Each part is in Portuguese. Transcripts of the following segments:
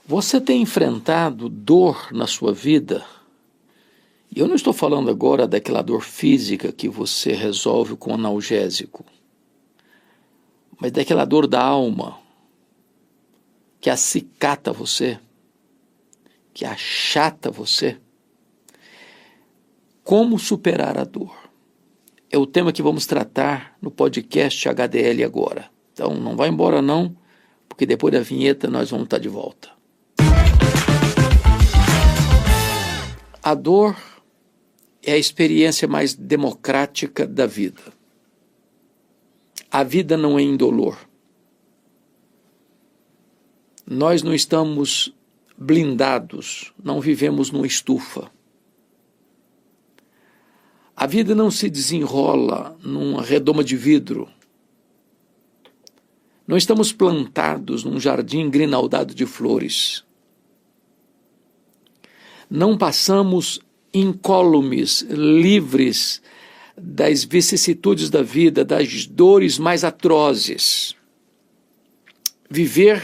Você tem enfrentado dor na sua vida? E eu não estou falando agora daquela dor física que você resolve com analgésico, mas daquela dor da alma que acicata você, que achata você. Como superar a dor? É o tema que vamos tratar no podcast HDL agora. Então não vai embora não, porque depois da vinheta nós vamos estar de volta. A dor é a experiência mais democrática da vida. A vida não é indolor. Nós não estamos blindados, não vivemos numa estufa. A vida não se desenrola numa redoma de vidro. Não estamos plantados num jardim grinaldado de flores. Não passamos incólumes, livres das vicissitudes da vida, das dores mais atrozes. Viver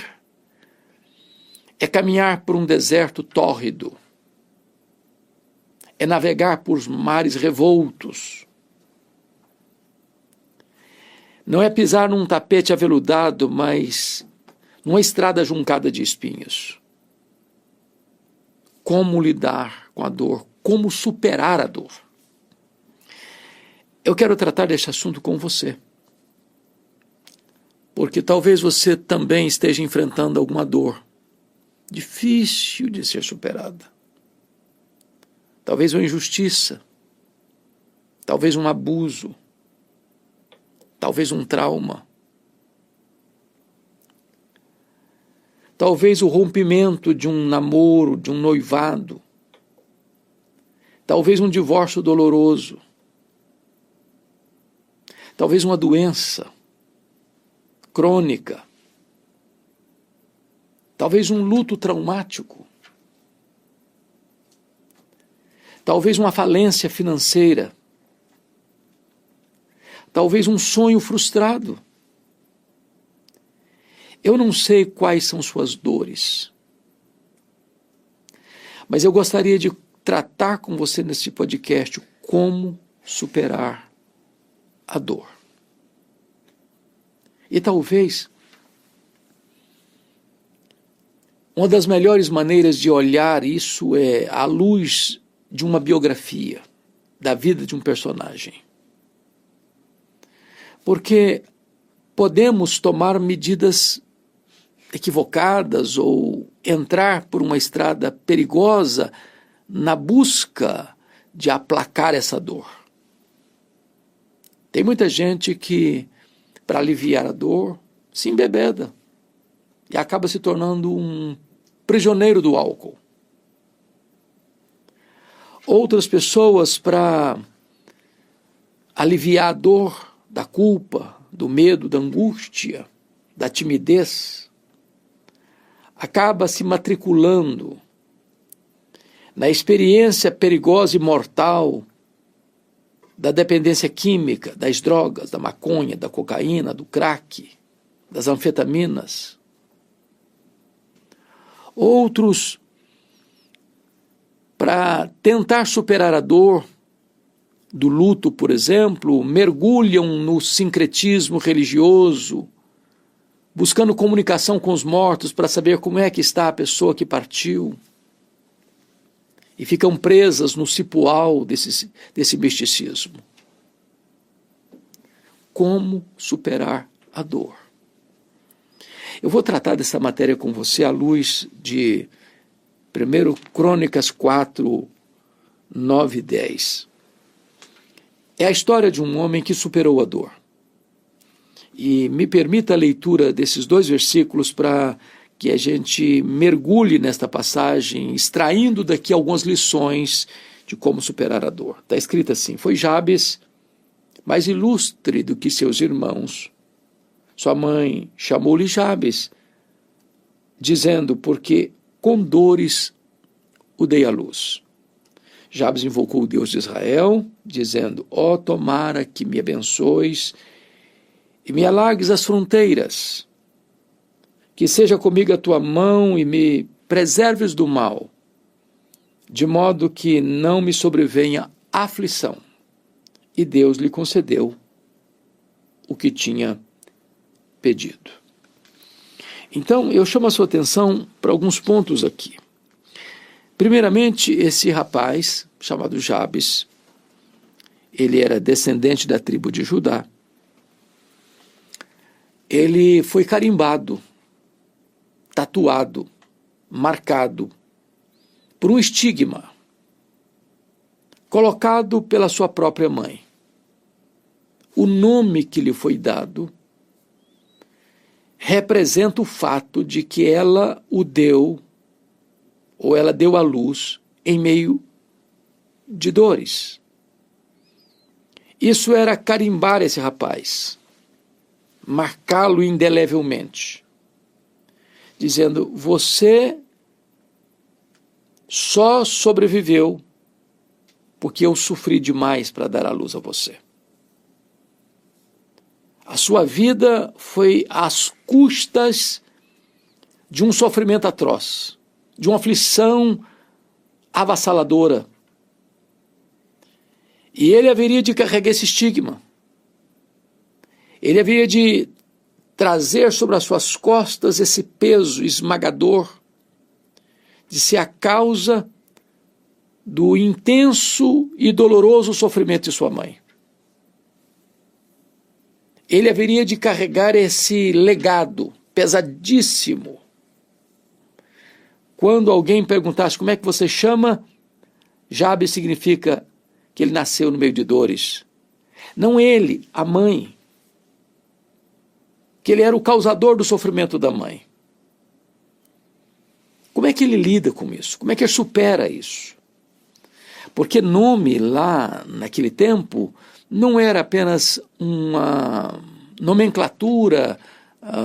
é caminhar por um deserto tórrido, é navegar por mares revoltos. Não é pisar num tapete aveludado, mas numa estrada juncada de espinhos. Como lidar com a dor? Como superar a dor? Eu quero tratar desse assunto com você, porque talvez você também esteja enfrentando alguma dor difícil de ser superada. Talvez uma injustiça, talvez um abuso, talvez um trauma, talvez o rompimento de um namoro, de um noivado, talvez um divórcio doloroso, talvez uma doença crônica, talvez um luto traumático, talvez uma falência financeira, talvez um sonho frustrado. Eu não sei quais são suas dores, mas eu gostaria de tratar com você neste podcast como superar a dor. E talvez uma das melhores maneiras de olhar isso é à luz de uma biografia, da vida de um personagem. Porque podemos tomar medidas equivocadas ou entrar por uma estrada perigosa na busca de aplacar essa dor. Tem muita gente que, para aliviar a dor, se embebeda e acaba se tornando um prisioneiro do álcool. Outras pessoas, para aliviar a dor da culpa, do medo, da angústia, da timidez, acaba se matriculando na experiência perigosa e mortal da dependência química, das drogas, da maconha, da cocaína, do crack, das anfetaminas. Outros, para tentar superar a dor do luto, por exemplo, mergulham no sincretismo religioso, buscando comunicação com os mortos para saber como é que está a pessoa que partiu. E ficam presas no cipoal desse misticismo. Como superar a dor? Eu vou tratar dessa matéria com você à luz de 1 Crônicas 4, 9 e 10. É a história de um homem que superou a dor. E me permita a leitura desses dois versículos para que a gente mergulhe nesta passagem, extraindo daqui algumas lições de como superar a dor. Está escrito assim: foi Jabes, mais ilustre do que seus irmãos. Sua mãe chamou-lhe Jabes, dizendo, porque com dores o dei à luz. Jabes invocou o Deus de Israel, dizendo, ó, tomara que me abençoes e me alargues as fronteiras, que seja comigo a tua mão e me preserve-os do mal, de modo que não me sobrevenha aflição. E Deus lhe concedeu o que tinha pedido. Então, eu chamo a sua atenção para alguns pontos aqui. Primeiramente, esse rapaz, chamado Jabes, ele era descendente da tribo de Judá. Ele foi carimbado, tatuado, marcado por um estigma, colocado pela sua própria mãe. O nome que lhe foi dado representa o fato de que ela o deu, ou ela deu à luz, em meio de dores. Isso era carimbar esse rapaz, marcá-lo indelevelmente, dizendo: você só sobreviveu porque eu sofri demais para dar à luz a você. A sua vida foi às custas de um sofrimento atroz, de uma aflição avassaladora. E ele haveria de carregar esse estigma. Ele haveria de trazer sobre as suas costas esse peso esmagador de ser a causa do intenso e doloroso sofrimento de sua mãe. Ele haveria de carregar esse legado pesadíssimo. Quando alguém perguntasse como é que você chama, Jabes significa que ele nasceu no meio de dores. Não ele, a mãe. Que ele era o causador do sofrimento da mãe. Como é que ele lida com isso? Como é que ele supera isso? Porque nome lá naquele tempo não era apenas uma nomenclatura,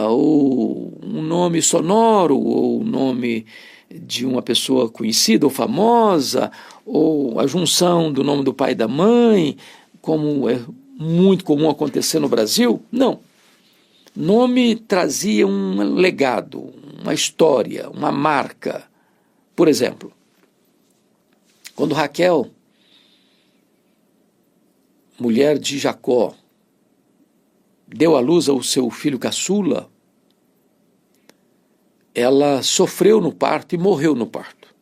ou um nome sonoro, ou um nome de uma pessoa conhecida ou famosa, ou a junção do nome do pai e da mãe, como é muito comum acontecer no Brasil. Não. Nome trazia um legado, uma história, uma marca. Por exemplo, quando Raquel, mulher de Jacó, deu à luz ao seu filho caçula, ela sofreu no parto e morreu no parto.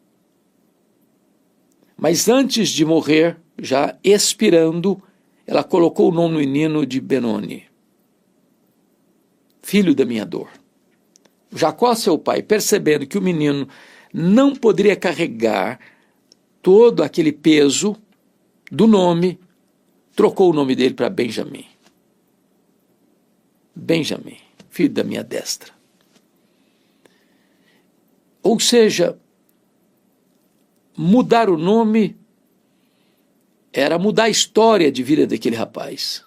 Mas antes de morrer, já expirando, ela colocou o nome do menino de Benoni, filho da minha dor. Jacó, seu pai, percebendo que o menino não poderia carregar todo aquele peso do nome, trocou o nome dele para Benjamim. Benjamim, filho da minha destra. Ou seja, mudar o nome era mudar a história de vida daquele rapaz.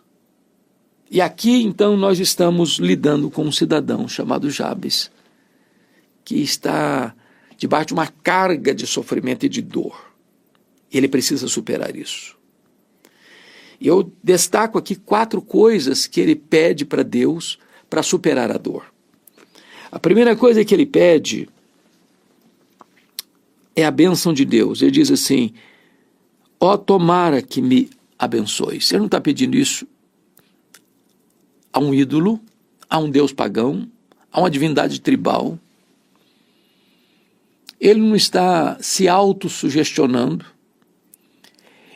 E aqui, então, nós estamos lidando com um cidadão chamado Jabes, que está debaixo de uma carga de sofrimento e de dor. Ele precisa superar isso. E eu destaco aqui 4 coisas que ele pede para Deus para superar a dor. A primeira coisa que ele pede é a bênção de Deus. Ele diz assim: ó, tomara que me abençoes. Ele não está pedindo isso a um ídolo, a um deus pagão, a uma divindade tribal. Ele não está se autossugestionando.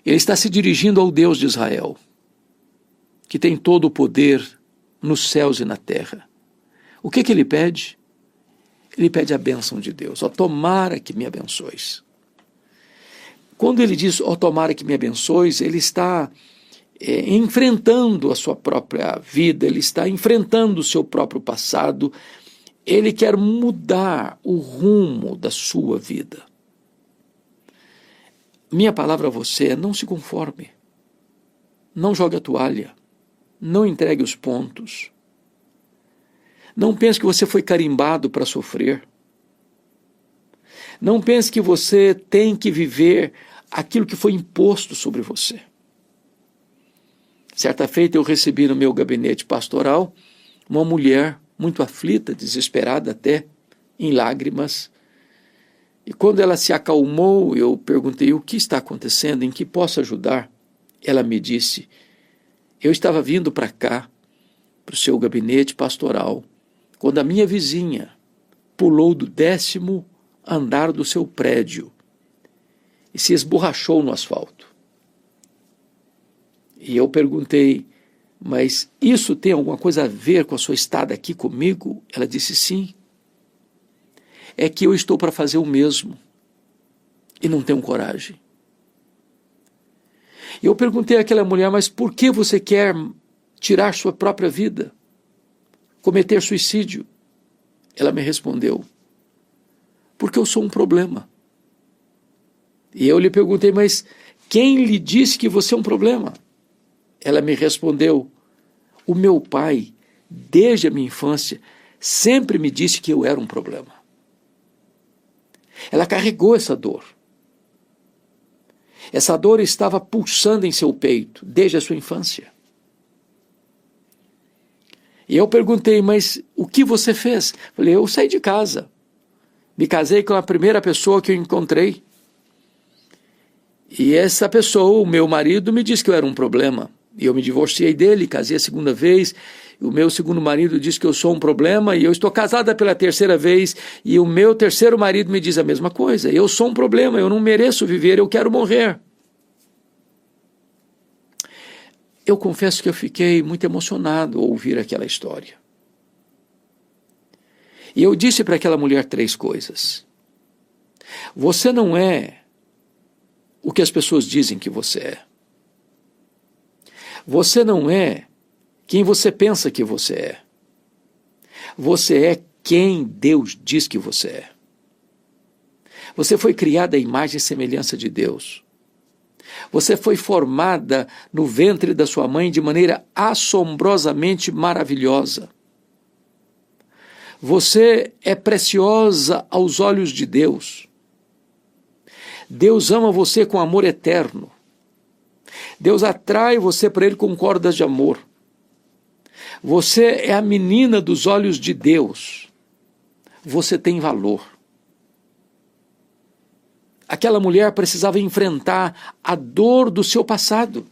Ele está se dirigindo ao Deus de Israel, que tem todo o poder nos céus e na terra. O que ele pede? Ele pede a bênção de Deus. Ó, tomara que me abençoes. Quando ele diz, ó, tomara que me abençoes, ele está enfrentando a sua própria vida, ele está enfrentando o seu próprio passado, ele quer mudar o rumo da sua vida. Minha palavra a você é: não se conforme, não jogue a toalha, não entregue os pontos. Não pense que você foi carimbado para sofrer. Não pense que você tem que viver aquilo que foi imposto sobre você. Certa feita eu recebi no meu gabinete pastoral uma mulher muito aflita, desesperada até, em lágrimas, E quando ela se acalmou, eu perguntei: o que está acontecendo, em que posso ajudar? Ela me disse: eu estava vindo para cá, para o seu gabinete pastoral, quando a minha vizinha pulou do 10º andar do seu prédio e se esborrachou no asfalto. E eu perguntei: mas isso tem alguma coisa a ver com a sua estada aqui comigo? Ela disse: sim. É que eu estou para fazer o mesmo e não tenho coragem. E eu perguntei àquela mulher: mas por que você quer tirar sua própria vida? Cometer suicídio? Ela me respondeu: porque eu sou um problema. E eu lhe perguntei: mas quem lhe disse que você é um problema? Ela me respondeu: o meu pai, desde a minha infância, sempre me disse que eu era um problema. Ela carregou essa dor. Essa dor estava pulsando em seu peito, desde a sua infância. E eu perguntei: mas o que você fez? Falei: eu saí de casa. Me casei com a primeira pessoa que eu encontrei. E essa pessoa, o meu marido, me disse que eu era um problema. E eu me divorciei dele, casei a segunda vez. E o meu segundo marido disse que eu sou um problema. E eu estou casada pela terceira vez. E o meu terceiro marido me diz a mesma coisa. Eu sou um problema, eu não mereço viver, eu quero morrer. Eu confesso que eu fiquei muito emocionado ao ouvir aquela história. E eu disse para aquela mulher 3 coisas. Você não é o que as pessoas dizem que você é. Você não é quem você pensa que você é. Você é quem Deus diz que você é. Você foi criada à imagem e semelhança de Deus. Você foi formada no ventre da sua mãe de maneira assombrosamente maravilhosa. Você é preciosa aos olhos de Deus. Deus ama você com amor eterno. Deus atrai você para Ele com cordas de amor. Você é a menina dos olhos de Deus. Você tem valor. Aquela mulher precisava enfrentar a dor do seu passado,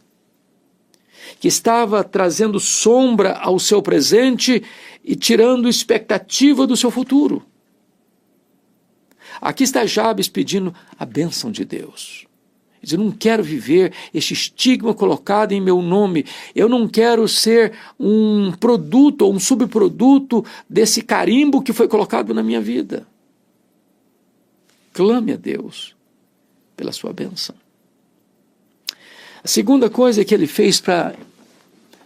que estava trazendo sombra ao seu presente e tirando expectativa do seu futuro. Aqui está Jabes pedindo a bênção de Deus. Diz: eu não quero viver este estigma colocado em meu nome. Eu não quero ser um produto ou um subproduto desse carimbo que foi colocado na minha vida. Clame a Deus pela sua bênção. A segunda coisa que ele fez para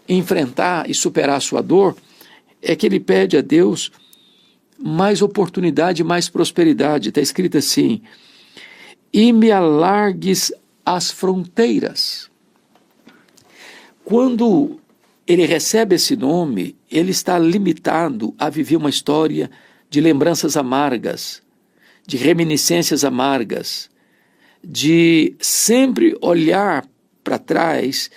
enfrentar e superar a sua dor é que ele pede a Deus mais oportunidade, mais prosperidade. Está escrito assim: e me alargues as fronteiras. Quando ele recebe esse nome, ele está limitado a viver uma história de lembranças amargas, de reminiscências amargas, de sempre olhar para trás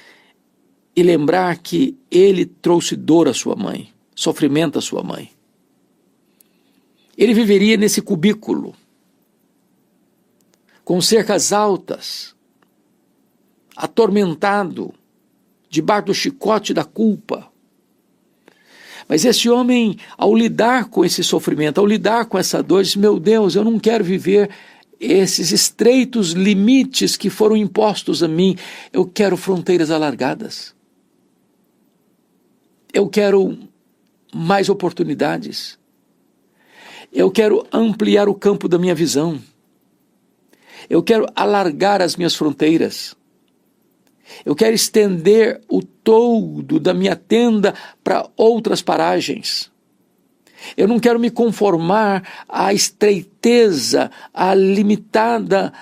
e lembrar que ele trouxe dor à sua mãe, sofrimento à sua mãe. Ele viveria nesse cubículo, com cercas altas, atormentado, debaixo do chicote da culpa. Mas esse homem, ao lidar com esse sofrimento, ao lidar com essa dor, disse: meu Deus, eu não quero viver esses estreitos limites que foram impostos a mim. Eu quero fronteiras alargadas. Eu quero mais oportunidades. Eu quero ampliar o campo da minha visão. Eu quero alargar as minhas fronteiras. Eu quero estender o toldo da minha tenda para outras paragens. Eu não quero me conformar à estreiteza, à limitada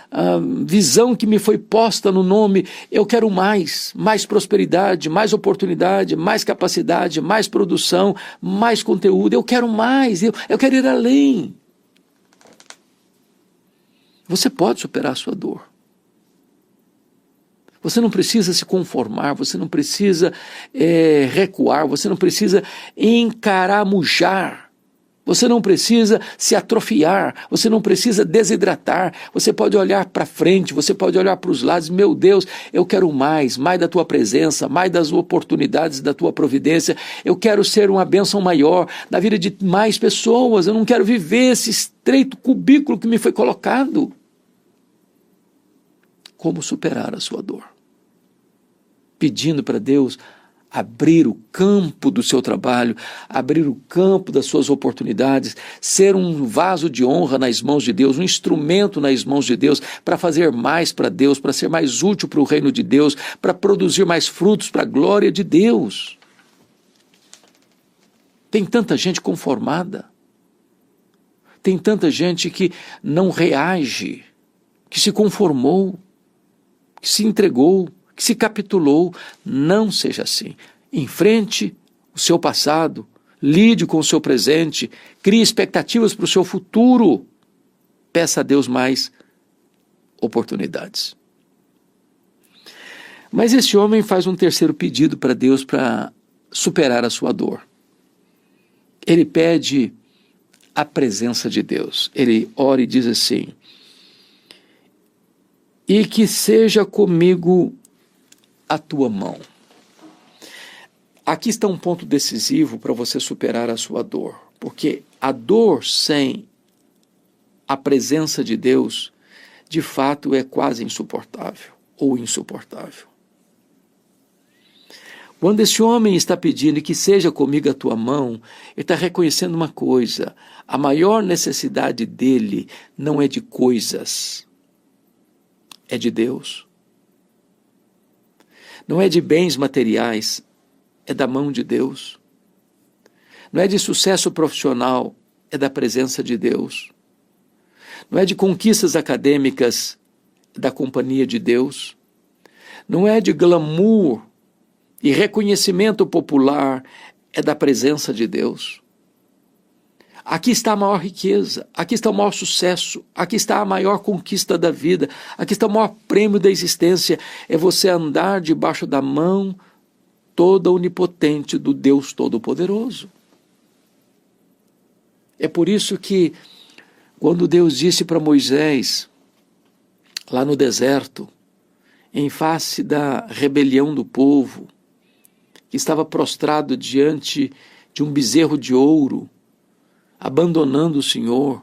visão que me foi posta no nome. Eu quero mais prosperidade, mais oportunidade, mais capacidade, mais produção, mais conteúdo. Eu quero mais, eu quero ir além. Você pode superar a sua dor. Você não precisa se conformar, você não precisa recuar, você não precisa encaramujar. Você não precisa se atrofiar, você não precisa desidratar, você pode olhar para frente, você pode olhar para os lados. Meu Deus, eu quero mais da tua presença, mais das oportunidades da tua providência. Eu quero ser uma bênção maior na vida de mais pessoas. Eu não quero viver esse estreito cubículo que me foi colocado. Como superar a sua dor? Pedindo para Deus abrir o campo do seu trabalho, abrir o campo das suas oportunidades, ser um vaso de honra nas mãos de Deus, um instrumento nas mãos de Deus, para fazer mais para Deus, para ser mais útil para o reino de Deus, para produzir mais frutos para a glória de Deus. Tem tanta gente conformada, tem tanta gente que não reage, que se conformou, que se entregou, que se capitulou. Não seja assim. Enfrente o seu passado, lide com o seu presente, crie expectativas para o seu futuro. Peça a Deus mais oportunidades. Mas esse homem faz um terceiro pedido para Deus para superar a sua dor. Ele pede a presença de Deus. Ele ora e diz assim: e que seja comigo a tua mão. Aqui está um ponto decisivo para você superar a sua dor, porque a dor sem a presença de Deus, de fato, é quase insuportável ou insuportável. Quando esse homem está pedindo que seja comigo a tua mão, ele está reconhecendo uma coisa: a maior necessidade dele não é de coisas, é de Deus. Não é de bens materiais, é da mão de Deus. Não é de sucesso profissional, é da presença de Deus. Não é de conquistas acadêmicas, é da companhia de Deus. Não é de glamour e reconhecimento popular, é da presença de Deus. Aqui está a maior riqueza, aqui está o maior sucesso, aqui está a maior conquista da vida, aqui está o maior prêmio da existência, é você andar debaixo da mão toda onipotente do Deus Todo-Poderoso. É por isso que, quando Deus disse para Moisés, lá no deserto, em face da rebelião do povo, que estava prostrado diante de um bezerro de ouro, abandonando o Senhor,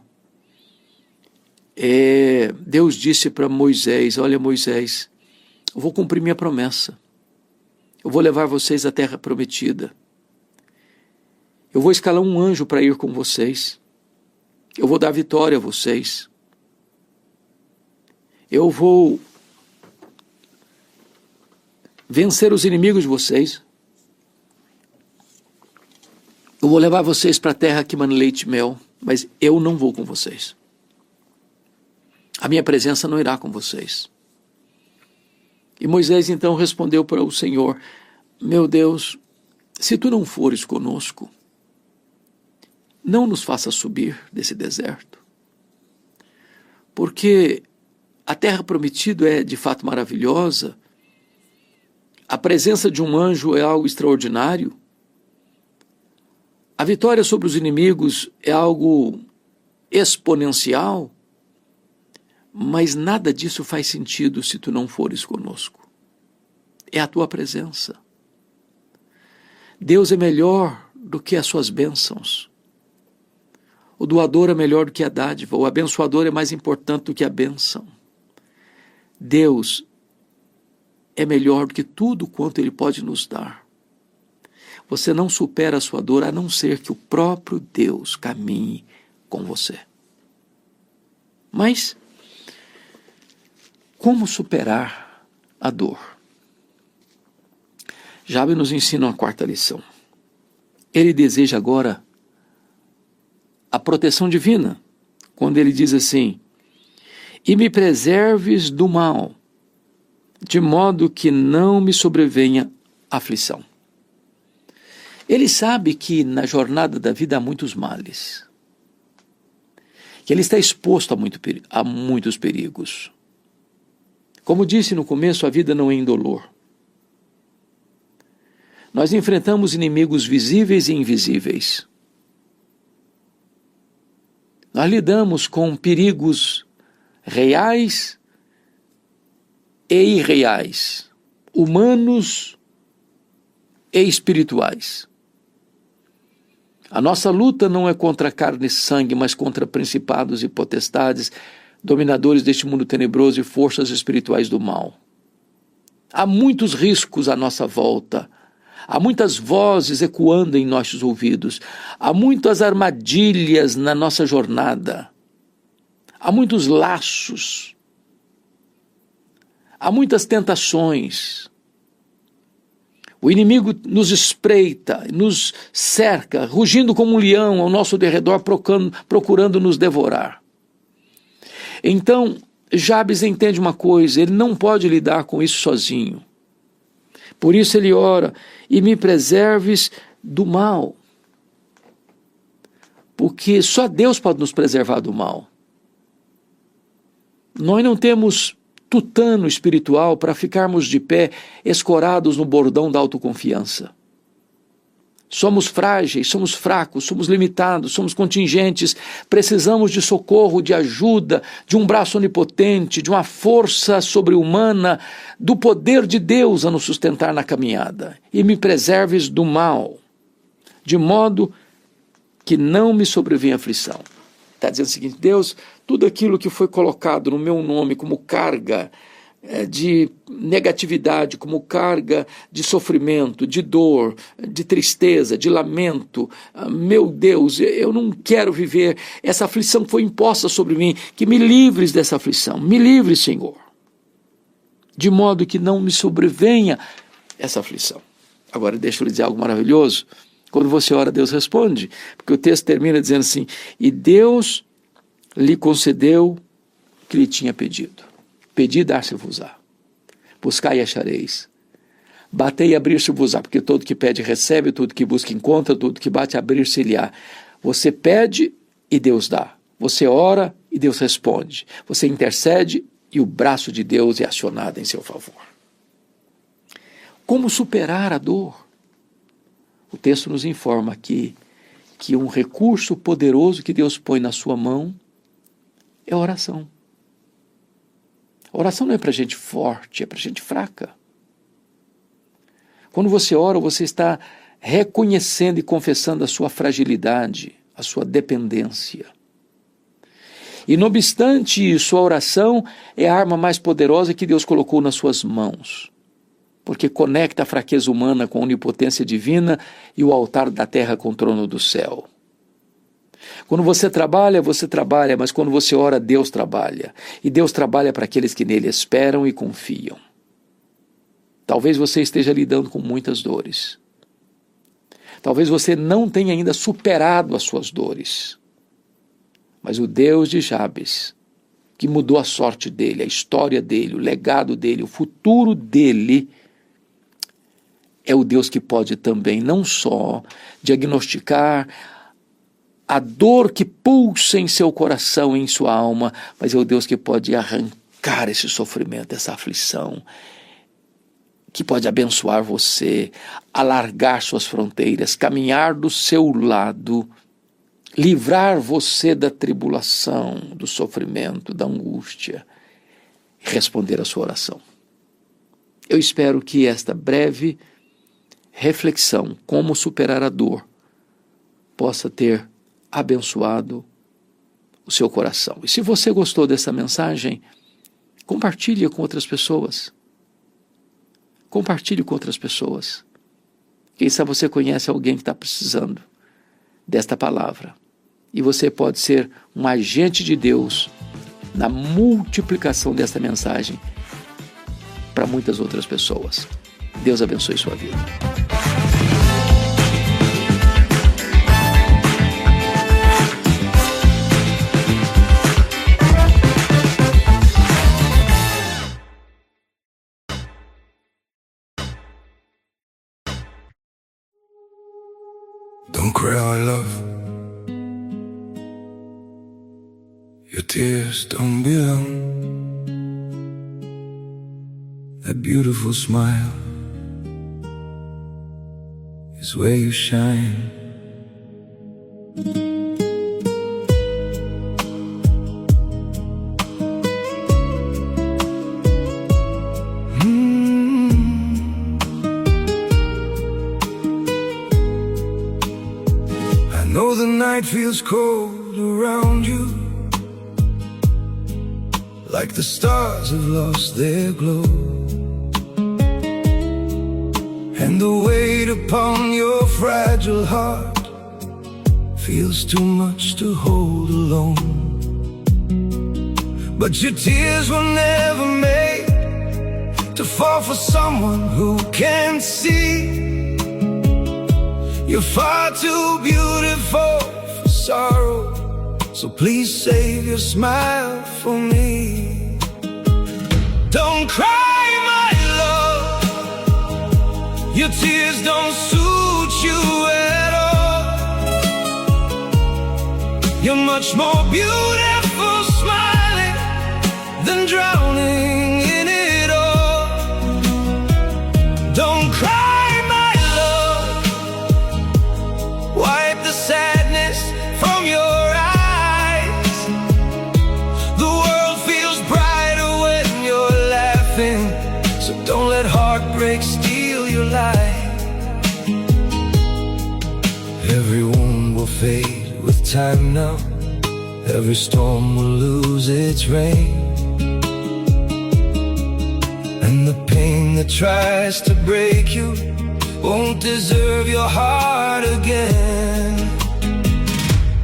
Deus disse para Moisés: olha, Moisés, eu vou cumprir minha promessa, eu vou levar vocês à terra prometida, eu vou escalar um anjo para ir com vocês, eu vou dar vitória a vocês, eu vou vencer os inimigos de vocês, eu vou levar vocês para a terra que mana leite e mel, mas eu não vou com vocês. A minha presença não irá com vocês. E Moisés então respondeu para o Senhor: meu Deus, se tu não fores conosco, não nos faça subir desse deserto. Porque a terra prometida é de fato maravilhosa, a presença de um anjo é algo extraordinário, a vitória sobre os inimigos é algo exponencial, mas nada disso faz sentido se tu não fores conosco. É a tua presença. Deus é melhor do que as suas bênçãos. O doador é melhor do que a dádiva, o abençoador é mais importante do que a bênção. Deus é melhor do que tudo quanto Ele pode nos dar. Você não supera a sua dor a não ser que o próprio Deus caminhe com você. Mas como superar a dor? Jabe nos ensina uma quarta lição. Ele deseja agora a proteção divina, quando ele diz assim: e me preserves do mal, de modo que não me sobrevenha aflição. Ele sabe que na jornada da vida há muitos males, que ele está exposto a muitos perigos. Como disse no começo, a vida não é indolor. Nós enfrentamos inimigos visíveis e invisíveis. Nós lidamos com perigos reais e irreais, humanos e espirituais. A nossa luta não é contra carne e sangue, mas contra principados e potestades, dominadores deste mundo tenebroso e forças espirituais do mal. Há muitos riscos à nossa volta, há muitas vozes ecoando em nossos ouvidos, há muitas armadilhas na nossa jornada, há muitos laços, há muitas tentações. O inimigo nos espreita, nos cerca, rugindo como um leão ao nosso derredor, procurando nos devorar. Então, Jabes entende uma coisa: ele não pode lidar com isso sozinho. Por isso ele ora: e me preserves do mal. Porque só Deus pode nos preservar do mal. Nós não temos tutano espiritual para ficarmos de pé, escorados no bordão da autoconfiança. Somos frágeis, somos fracos, somos limitados, somos contingentes, precisamos de socorro, de ajuda, de um braço onipotente, de uma força sobre-humana, do poder de Deus a nos sustentar na caminhada. E me preserves do mal, de modo que não me sobrevenha aflição. Está dizendo o seguinte: Deus, tudo aquilo que foi colocado no meu nome como carga de negatividade, como carga de sofrimento, de dor, de tristeza, de lamento, meu Deus, eu não quero viver, essa aflição foi imposta sobre mim, que me livres dessa aflição, me livre, Senhor, de modo que não me sobrevenha essa aflição. Agora deixa eu lhe dizer algo maravilhoso. Quando você ora, Deus responde, porque o texto termina dizendo assim: e Deus lhe concedeu o que lhe tinha pedido. Pedi, dar-se-vos-á. Buscai e achareis. Batei e abrir-se-vos-á, porque todo que pede recebe, todo que busca encontra, todo que bate abrir-se-lhe-á. Você pede e Deus dá. Você ora e Deus responde. Você intercede e o braço de Deus é acionado em seu favor. Como superar a dor? O texto nos informa aqui que um recurso poderoso que Deus põe na sua mão é a oração. A oração não é para gente forte, é para gente fraca. Quando você ora, você está reconhecendo e confessando a sua fragilidade, a sua dependência. E não obstante isso, a oração é a arma mais poderosa que Deus colocou nas suas mãos, porque conecta a fraqueza humana com a onipotência divina e o altar da terra com o trono do céu. Quando você trabalha, mas quando você ora, Deus trabalha. E Deus trabalha para aqueles que nele esperam e confiam. Talvez você esteja lidando com muitas dores. Talvez você não tenha ainda superado as suas dores. Mas o Deus de Jabes, que mudou a sorte dele, a história dele, o legado dele, o futuro dele, é o Deus que pode também não só diagnosticar a dor que pulsa em seu coração e em sua alma, mas é o Deus que pode arrancar esse sofrimento, essa aflição, que pode abençoar você, alargar suas fronteiras, caminhar do seu lado, livrar você da tribulação, do sofrimento, da angústia, e responder a sua oração. Eu espero que esta breve reflexão, como superar a dor, possa ter abençoado o seu coração. E se você gostou dessa mensagem, compartilhe com outras pessoas. Compartilhe com outras pessoas. Quem sabe você conhece alguém que está precisando desta palavra. E você pode ser um agente de Deus na multiplicação desta mensagem para muitas outras pessoas. Deus abençoe sua vida. Don't cry, love. Your tears don't belong. That beautiful smile is where you shine. night feels cold around you, like the stars have lost their glow, and the weight upon your fragile heart feels too much to hold alone. But your tears were never made to fall for someone who can't see. You're far too beautiful for sorrow, so please save your smile for me. Don't cry, my love, your tears don't suit you at all. You're much more beautiful smiling than drowning in it all. Don't cry, my love, wipe the sadness from your eyes. The world feels brighter when you're laughing, so don't let heartbreak steal your life. Every wound will fade with time now, every storm will lose its rain, and the pain that tries to break you won't deserve your heart again.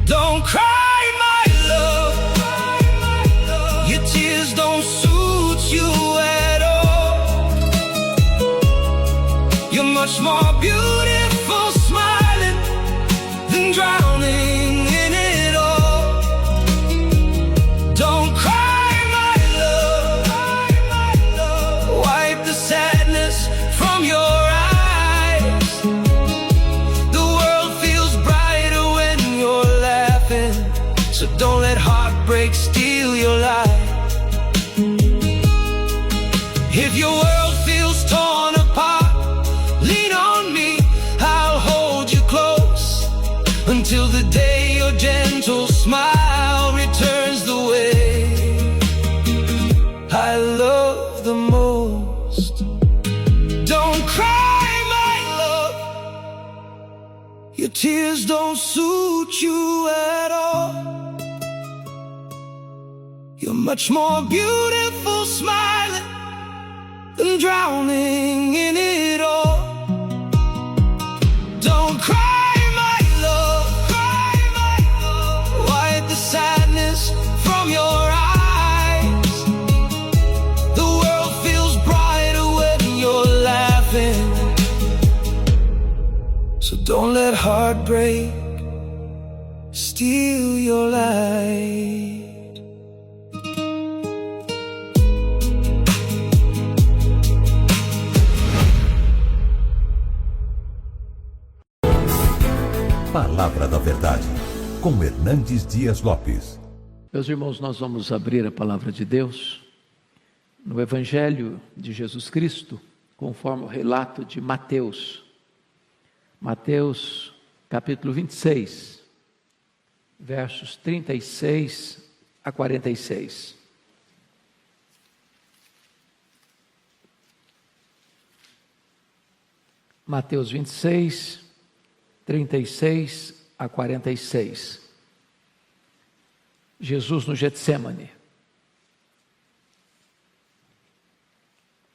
Don't cry, my love, your tears don't suit you at all. You're much more beautiful smiling than drowning in it all. Don't cry, my love, wipe the sadness from your eyes. The world feels brighter when you're laughing, so don't let heartbreak steal your life. If your world feels torn apart, lean on me, I'll hold you close, until the day your gentle smile returns the way I love the most. Don't cry, my love, your tears don't suit you at all. You're much more beautiful smiling than drowning in it all. Don't cry, my love, wipe the sadness from your eyes. The world feels brighter when you're laughing, so don't let heartbreak steal your light. Palavra da Verdade, com Hernandes Dias Lopes. Meus irmãos, nós vamos abrir a palavra de Deus no Evangelho de Jesus Cristo, conforme o relato de Mateus. Mateus, capítulo 26, versos 36 a 46. Mateus 26, 36 a 46. Jesus no Getsêmani.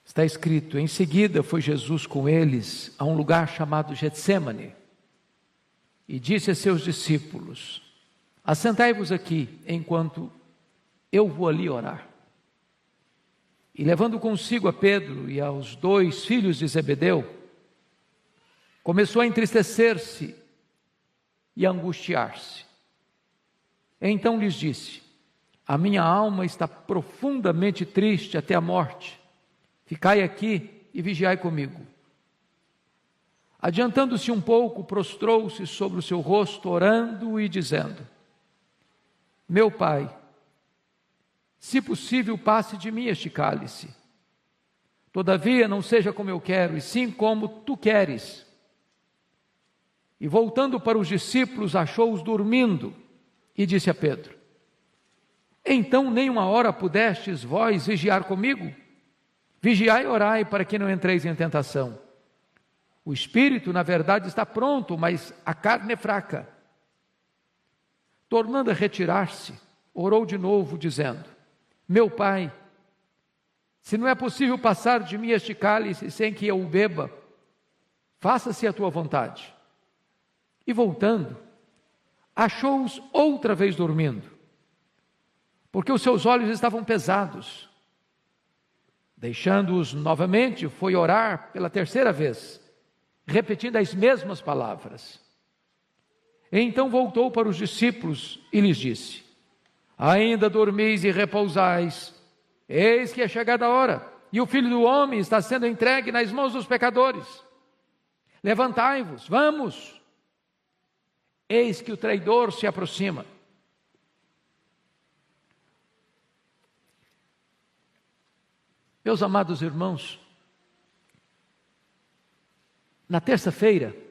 Está escrito: em seguida foi Jesus com eles a um lugar chamado Getsêmani e disse a seus discípulos: assentai-vos aqui enquanto eu vou ali orar. E levando consigo a Pedro e aos 2 filhos de Zebedeu, começou a entristecer-se e a angustiar-se. Então lhes disse: a minha alma está profundamente triste até a morte. Ficai aqui e vigiai comigo. Adiantando-se um pouco, prostrou-se sobre o seu rosto, orando e dizendo: meu Pai, se possível, passe de mim este cálice. Todavia, não seja como eu quero, e sim como tu queres. E voltando para os discípulos, achou-os dormindo, e disse a Pedro: então nem uma hora pudestes vós vigiar comigo? Vigiai e orai, para que não entreis em tentação. O espírito, na verdade, está pronto, mas a carne é fraca. tornando a retirar-se, orou de novo, dizendo: Meu Pai, se não é possível passar de mim este cálice sem que eu o beba, faça-se a tua vontade. E voltando, achou-os outra vez dormindo, porque os seus olhos estavam pesados. Deixando-os novamente, foi orar pela terceira vez, repetindo as mesmas palavras. Então voltou para os discípulos e lhes disse: Ainda dormis e repousais? Eis que é chegada a hora, e o Filho do Homem está sendo entregue nas mãos dos pecadores. Levantai-vos, vamos! Eis que o traidor se aproxima. Meus amados irmãos, na terça-feira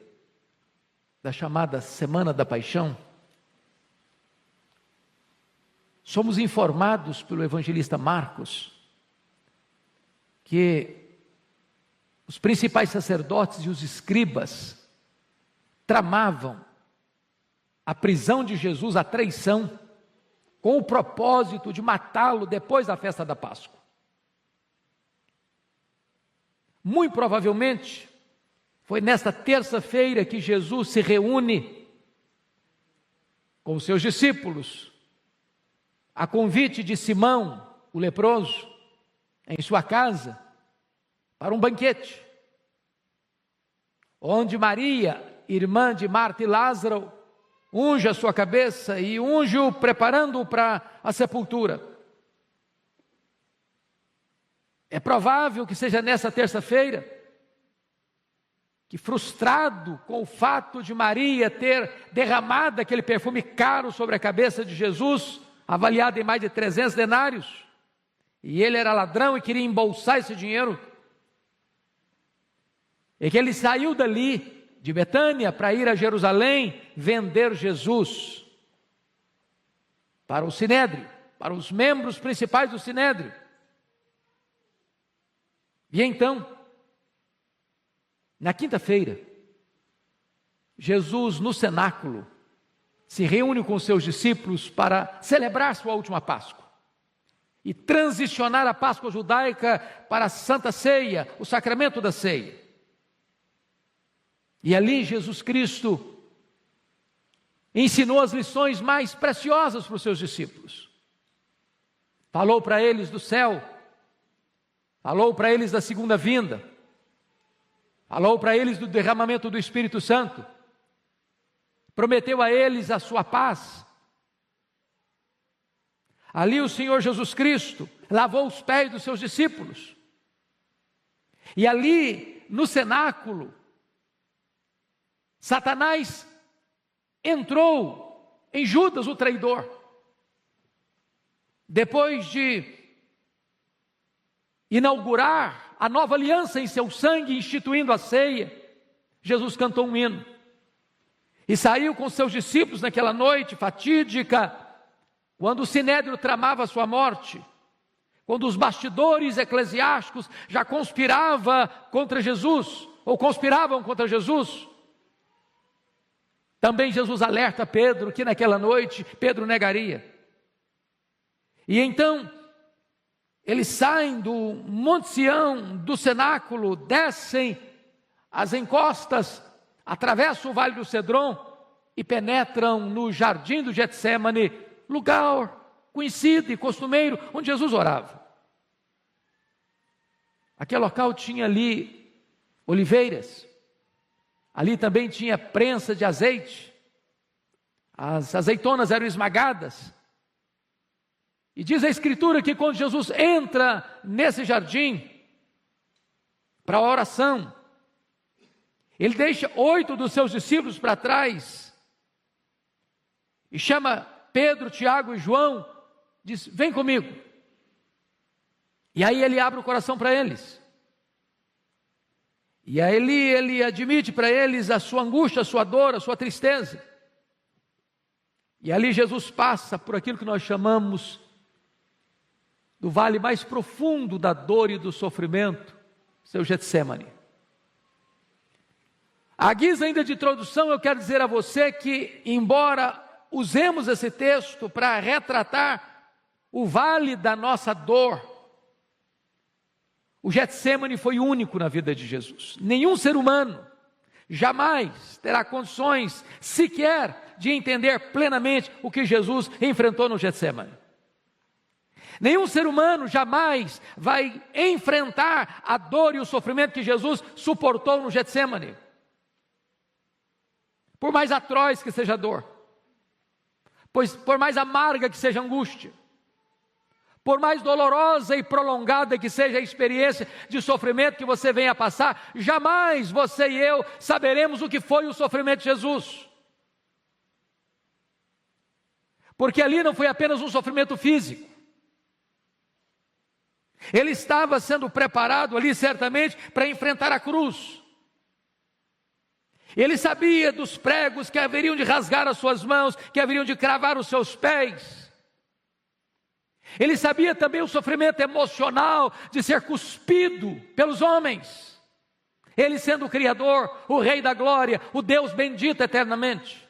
da chamada Semana da Paixão, somos informados pelo evangelista Marcos que os principais sacerdotes e os escribas tramavam a prisão de Jesus, a traição, com o propósito de matá-lo depois da festa da Páscoa. Muito provavelmente, foi nesta terça-feira que Jesus se reúne com os seus discípulos, a convite de Simão, o leproso, em sua casa, para um banquete, onde Maria, irmã de Marta e Lázaro, unge a sua cabeça e unge-o preparando-o para a sepultura. É provável que seja nessa terça-feira que, frustrado com o fato de Maria ter derramado aquele perfume caro sobre a cabeça de Jesus, avaliado em mais de 300 denários, e ele era ladrão e queria embolsar esse dinheiro, e que ele saiu dali, de Betânia, para ir a Jerusalém, vender Jesus para o Sinédrio, para os membros principais do Sinédrio. E então, na quinta-feira, Jesus no cenáculo se reúne com os seus discípulos para celebrar sua última Páscoa e transicionar a Páscoa judaica para a Santa Ceia, o sacramento da ceia. E ali Jesus Cristo ensinou as lições mais preciosas para os seus discípulos. Falou para eles do céu, falou para eles da segunda vinda, falou para eles do derramamento do Espírito Santo, prometeu a eles a sua paz. Ali o Senhor Jesus Cristo lavou os pés dos seus discípulos. E ali, no cenáculo, Satanás entrou em Judas, o traidor. Depois de inaugurar a nova aliança em seu sangue, instituindo a ceia, Jesus cantou um hino e saiu com seus discípulos naquela noite fatídica, quando o Sinédrio tramava a sua morte, quando os bastidores eclesiásticos já conspiravam contra Jesus, ou conspiravam contra Jesus. Também Jesus alerta Pedro que naquela noite Pedro negaria. E então eles saem do Monte Sião, do cenáculo, descem as encostas, atravessam o Vale do Cedron e penetram no jardim do Getsêmani, lugar conhecido e costumeiro onde Jesus orava. Aquele local tinha ali oliveiras, ali também tinha prensa de azeite, as azeitonas eram esmagadas. E diz a Escritura que quando Jesus entra nesse jardim para a oração, ele deixa 8 dos seus discípulos para trás e chama Pedro, Tiago e João, diz: vem comigo. E aí ele abre o coração para eles. E aí ele admite para eles a sua angústia, a sua dor, a sua tristeza. E ali Jesus passa por aquilo que nós chamamos do vale mais profundo da dor e do sofrimento, seu Getsêmani. À guisa ainda de introdução, eu quero dizer a você que, embora usemos esse texto para retratar o vale da nossa dor. O Getsemane foi único na vida de Jesus. Nenhum ser humano jamais terá condições sequer de entender plenamente o que Jesus enfrentou no Getsemane. Nenhum ser humano jamais vai enfrentar a dor e o sofrimento que Jesus suportou no Getsemane. Por mais atroz que seja a dor, por mais amarga que seja a angústia, por mais dolorosa e prolongada que seja a experiência de sofrimento que você venha a passar, jamais você e eu saberemos o que foi o sofrimento de Jesus. Porque ali não foi apenas um sofrimento físico. Ele estava sendo preparado ali certamente para enfrentar a cruz. Ele sabia dos pregos que haveriam de rasgar as suas mãos, que haveriam de cravar os seus pés. Ele sabia também o sofrimento emocional de ser cuspido pelos homens. Ele sendo o Criador, o Rei da Glória, o Deus bendito eternamente.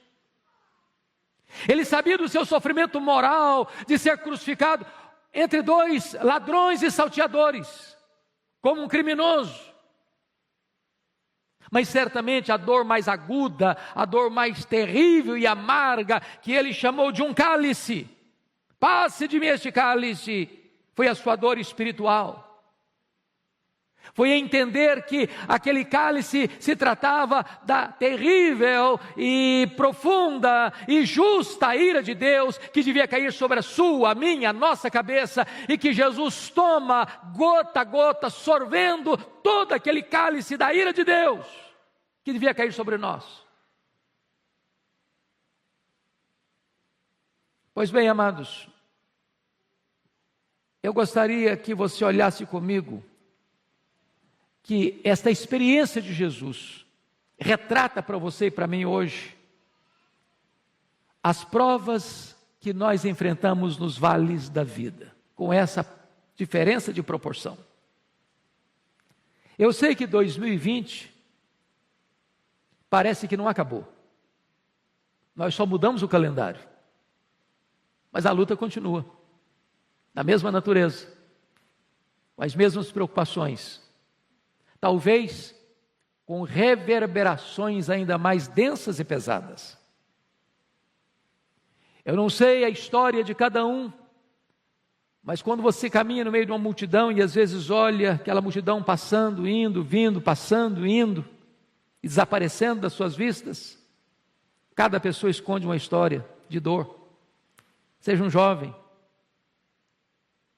Ele sabia do seu sofrimento moral de ser crucificado entre dois ladrões e salteadores, como um criminoso. Mas certamente a dor mais aguda, a dor mais terrível e amarga, que ele chamou de um cálice, passe de mim este cálice, foi a sua dor espiritual. Foi entender que aquele cálice se tratava da terrível e profunda e justa ira de Deus, que devia cair sobre a sua, a minha, a nossa cabeça, e que Jesus toma gota a gota, sorvendo todo aquele cálice da ira de Deus, que devia cair sobre nós. Pois bem, amados, eu gostaria que você olhasse comigo que esta experiência de Jesus retrata para você e para mim hoje as provas que nós enfrentamos nos vales da vida, com essa diferença de proporção. Eu sei que 2020 parece que não acabou. Nós só mudamos o calendário, mas a luta continua, na mesma natureza, com as mesmas preocupações, talvez com reverberações ainda mais densas e pesadas. Eu não sei a história de cada um, mas quando você caminha no meio de uma multidão e às vezes olha aquela multidão passando, indo, vindo, passando, indo e desaparecendo das suas vistas, cada pessoa esconde uma história de dor. Seja um jovem,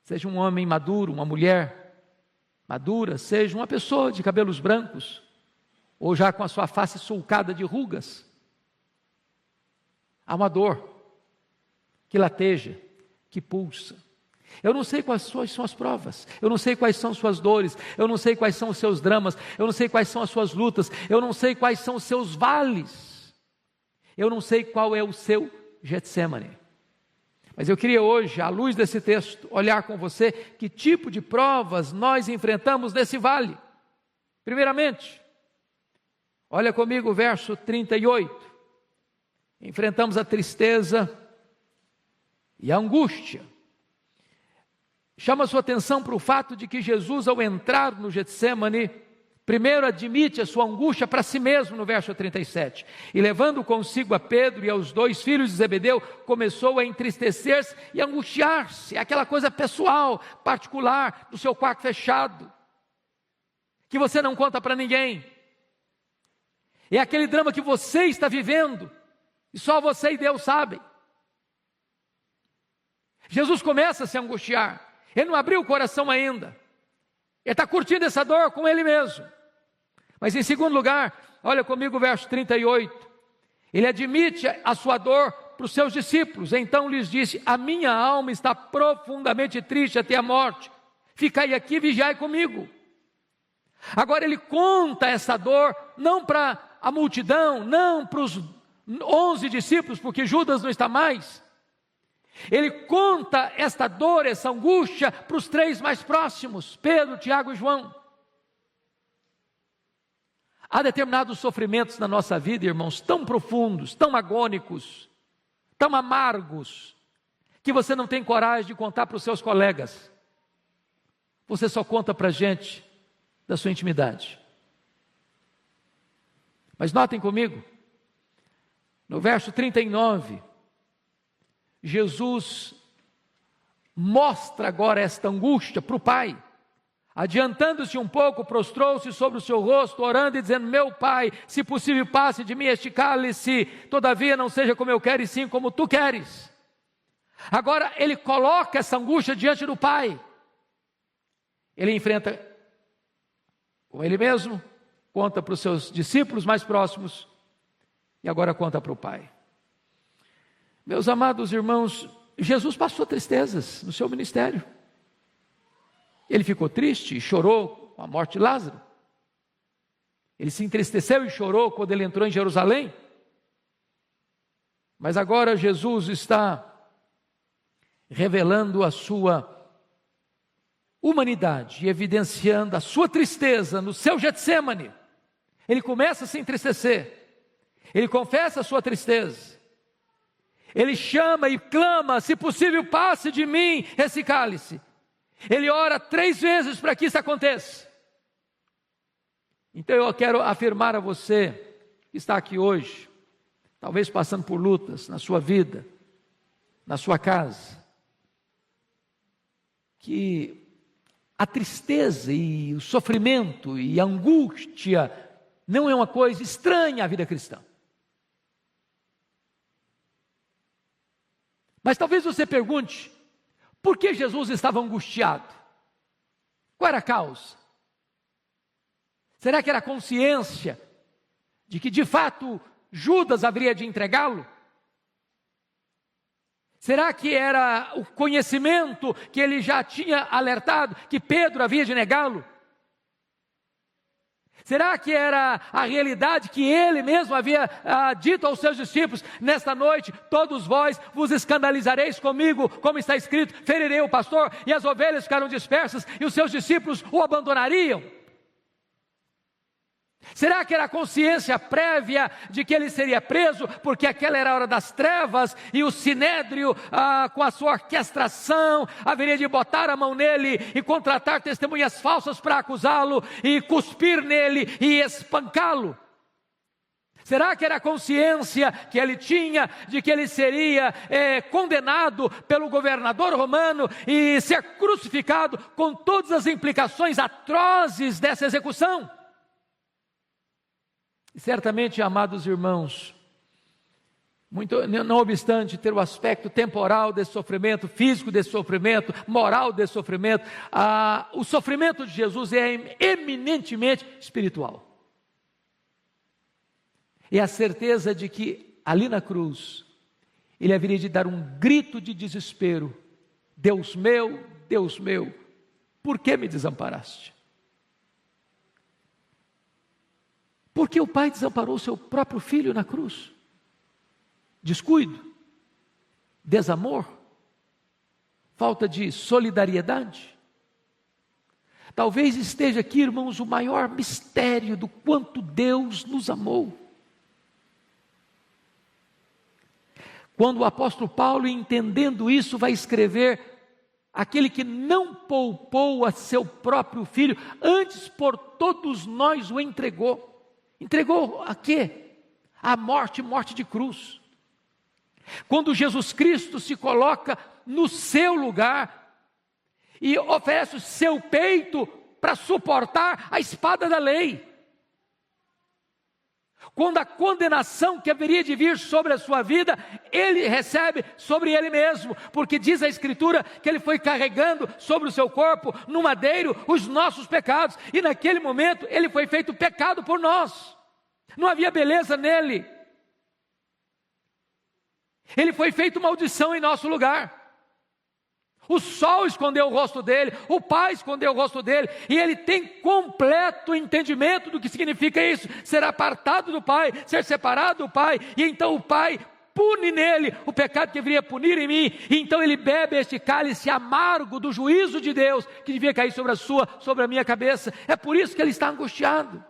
seja um homem maduro, uma mulher madura, seja uma pessoa de cabelos brancos, ou já com a sua face sulcada de rugas. Há uma dor que lateja, que pulsa. Eu não sei quais são as provas, eu não sei quais são suas dores, eu não sei quais são os seus dramas, eu não sei quais são as suas lutas, eu não sei quais são os seus vales, eu não sei qual é o seu Getsemane. Mas eu queria hoje, à luz desse texto, olhar com você que tipo de provas nós enfrentamos nesse vale. Primeiramente, olha comigo o verso 38. Enfrentamos a tristeza e a angústia. Chama a sua atenção para o fato de que Jesus, ao entrar no Getsemane, primeiro admite a sua angústia para si mesmo no verso 37. E levando consigo a Pedro e aos 2 filhos de Zebedeu, começou a entristecer-se e angustiar-se. Aquela coisa pessoal, particular, do seu quarto fechado, que você não conta para ninguém. É aquele drama que você está vivendo e só você e Deus sabem. Jesus começa a se angustiar. Ele não abriu o coração ainda. Ele está curtindo essa dor com ele mesmo. Mas em segundo lugar, olha comigo o verso 38. Ele admite a sua dor para os seus discípulos. Então lhes disse: a minha alma está profundamente triste até a morte. Ficai aqui e vigiai comigo. Agora ele conta essa dor não para a multidão, não para os 11 discípulos, porque Judas não está mais. Ele conta esta dor, essa angústia para os 3 mais próximos, Pedro, Tiago e João. Há determinados sofrimentos na nossa vida, irmãos, tão profundos, tão agônicos, tão amargos, que você não tem coragem de contar para os seus colegas. Você só conta para a gente da sua intimidade. Mas notem comigo, no verso 39, Jesus mostra agora esta angústia para o Pai. Adiantando-se um pouco, prostrou-se sobre o seu rosto, orando e dizendo: meu Pai, se possível passe de mim este cálice, todavia não seja como eu quero e sim como tu queres. Agora ele coloca essa angústia diante do Pai. Ele enfrenta com ele mesmo, conta para os seus discípulos mais próximos e agora conta para o Pai. Meus amados irmãos, Jesus passou tristezas no seu ministério. Ele ficou triste e chorou com a morte de Lázaro. Ele se entristeceu e chorou quando ele entrou em Jerusalém. Mas agora Jesus está revelando a sua humanidade e evidenciando a sua tristeza no seu Getsêmani. Ele começa a se entristecer. Ele confessa a sua tristeza. Ele chama e clama: se possível passe de mim esse cálice. Ele ora 3 vezes para que isso aconteça. Então eu quero afirmar a você que está aqui hoje, talvez passando por lutas na sua vida, na sua casa, que a tristeza e o sofrimento e a angústia não é uma coisa estranha à vida cristã. Mas talvez você pergunte: por que Jesus estava angustiado? Qual era a causa? Será que era a consciência de que de fato Judas haveria de entregá-lo? Será que era o conhecimento que ele já tinha alertado que Pedro havia de negá-lo? Será que era a realidade que ele mesmo havia dito aos seus discípulos: nesta noite todos vós vos escandalizareis comigo, como está escrito, ferirei o pastor e as ovelhas ficaram dispersas e os seus discípulos o abandonariam? Será que era a consciência prévia de que ele seria preso, porque aquela era a hora das trevas, e o sinédrio, com a sua orquestração, haveria de botar a mão nele e contratar testemunhas falsas para acusá-lo, e cuspir nele e espancá-lo? Será que era a consciência que ele tinha de que ele seria condenado pelo governador romano e ser crucificado, com todas as implicações atrozes dessa execução? E certamente, amados irmãos, não obstante ter o aspecto temporal desse sofrimento, físico desse sofrimento, moral desse sofrimento, o sofrimento de Jesus é eminentemente espiritual. É a certeza de que ali na cruz, ele haveria de dar um grito de desespero: Deus meu, por que me desamparaste? Porque o Pai desamparou o seu próprio Filho na cruz? Descuido? Desamor? Falta de solidariedade? Talvez esteja aqui, irmãos, o maior mistério do quanto Deus nos amou. Quando o apóstolo Paulo, entendendo isso, vai escrever: aquele que não poupou a seu próprio Filho, antes por todos nós o entregou. Entregou a quê? A morte de cruz. Quando Jesus Cristo se coloca no seu lugar e oferece o seu peito para suportar a espada da lei. Quando a condenação que haveria de vir sobre a sua vida, ele recebe sobre ele mesmo, porque diz a Escritura que ele foi carregando sobre o seu corpo, no madeiro, os nossos pecados, e naquele momento ele foi feito pecado por nós. Não havia beleza nele. Ele foi feito maldição em nosso lugar. O sol escondeu o rosto dele, o Pai escondeu o rosto dele, e ele tem completo entendimento do que significa isso: ser apartado do Pai, ser separado do Pai, e então o Pai pune nele o pecado que deveria punir em mim, e então ele bebe este cálice amargo do juízo de Deus, que devia cair sobre a minha cabeça. É por isso que ele está angustiado.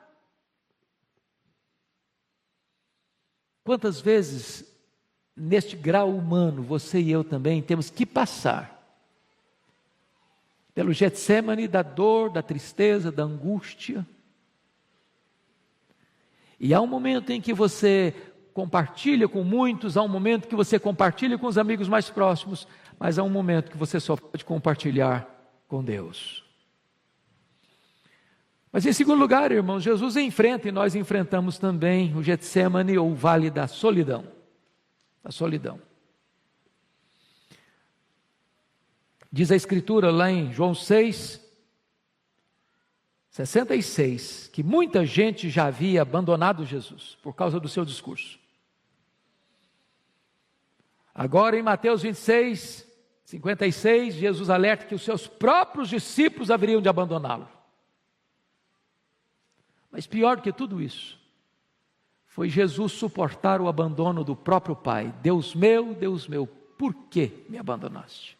Quantas vezes neste grau humano, você e eu também temos que passar pelo Getsemane da dor, da tristeza, da angústia. E há um momento em que você compartilha com muitos, há um momento que você compartilha com os amigos mais próximos, mas há um momento que você só pode compartilhar com Deus. Mas em segundo lugar, irmãos, Jesus enfrenta, e nós enfrentamos também o Getsemane, ou o vale da solidão. Da solidão. Diz a Escritura lá em João 6:66, que muita gente já havia abandonado Jesus por causa do seu discurso. Agora em Mateus 26:56, Jesus alerta que os seus próprios discípulos haveriam de abandoná-lo. Mas pior do que tudo isso, foi Jesus suportar o abandono do próprio Pai. Deus meu, por que me abandonaste?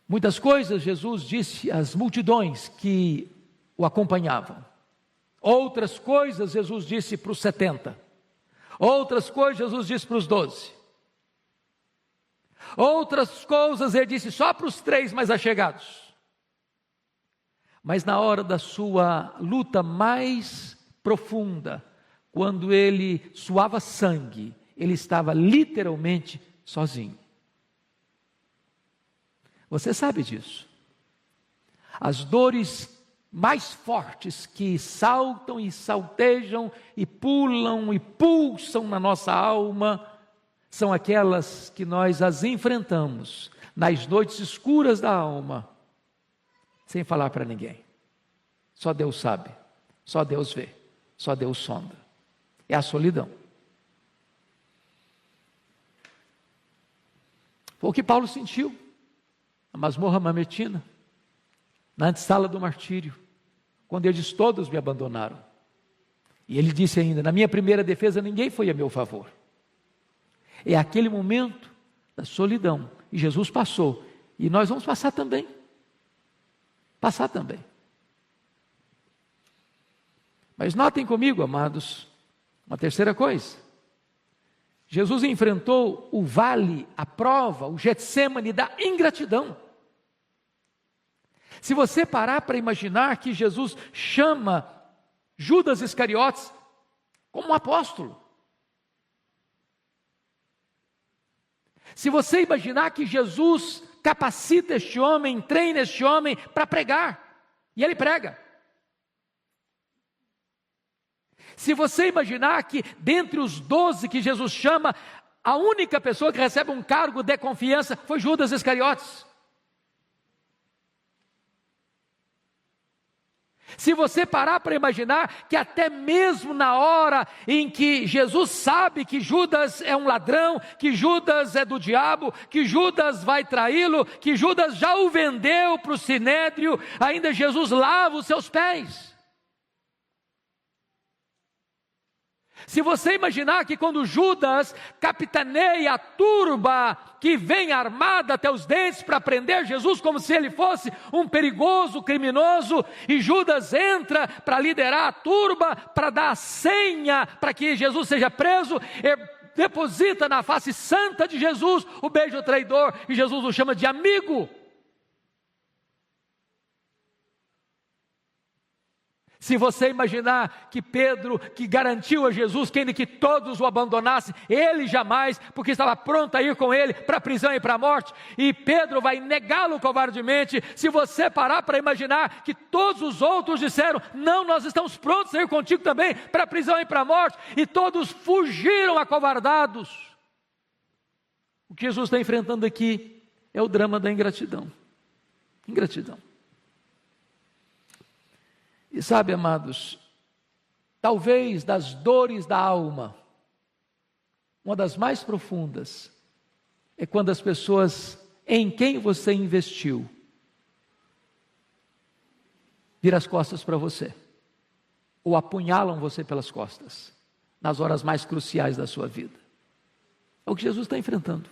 Muitas coisas Jesus disse às multidões que o acompanhavam. Outras coisas Jesus disse para os 70. Outras coisas Jesus disse para os 12. Outras coisas ele disse só para os 3 mais achegados. Mas na hora da sua luta mais profunda, quando ele suava sangue, ele estava literalmente sozinho. Você sabe disso. As dores mais fortes que saltam e saltejam e pulam e pulsam na nossa alma, são aquelas que nós as enfrentamos nas noites escuras da alma, sem falar para ninguém. Só Deus sabe, só Deus vê, só Deus sonda. É a solidão. Foi o que Paulo sentiu na masmorra mamertina, na antessala do martírio, quando ele diz: todos me abandonaram. E ele disse ainda: na minha primeira defesa ninguém foi a meu favor. É aquele momento da solidão, e Jesus passou, e nós vamos passar também. Passar também. Mas notem comigo, amados, uma terceira coisa. Jesus enfrentou o vale, a prova, o Getsemane da ingratidão. Se você parar para imaginar que Jesus chama Judas Iscariotes como um apóstolo. Se você imaginar que Jesus capacita este homem, treina este homem para pregar, e ele prega. Se você imaginar que dentre os 12 que Jesus chama, a única pessoa que recebe um cargo de confiança foi Judas Iscariotes. Se você parar para imaginar que até mesmo na hora em que Jesus sabe que Judas é um ladrão, que Judas é do diabo, que Judas vai traí-lo, que Judas já o vendeu para o sinédrio, ainda Jesus lava os seus pés. Se você imaginar que quando Judas capitaneia a turba que vem armada até os dentes para prender Jesus como se ele fosse um perigoso criminoso, e Judas entra para liderar a turba, para dar a senha para que Jesus seja preso, deposita na face santa de Jesus o beijo traidor, e Jesus o chama de amigo. Se você imaginar que Pedro, que garantiu a Jesus que ainda que todos o abandonassem, ele jamais, porque estava pronto a ir com ele para a prisão e para a morte, e Pedro vai negá-lo covardemente. Se você parar para imaginar que todos os outros disseram: não, nós estamos prontos a ir contigo também para a prisão e para a morte, e todos fugiram acovardados. O que Jesus está enfrentando aqui é o drama da ingratidão. Ingratidão. E sabe, amados, talvez das dores da alma, uma das mais profundas, é quando as pessoas em quem você investiu viram as costas para você, ou apunhalam você pelas costas, nas horas mais cruciais da sua vida. É o que Jesus está enfrentando,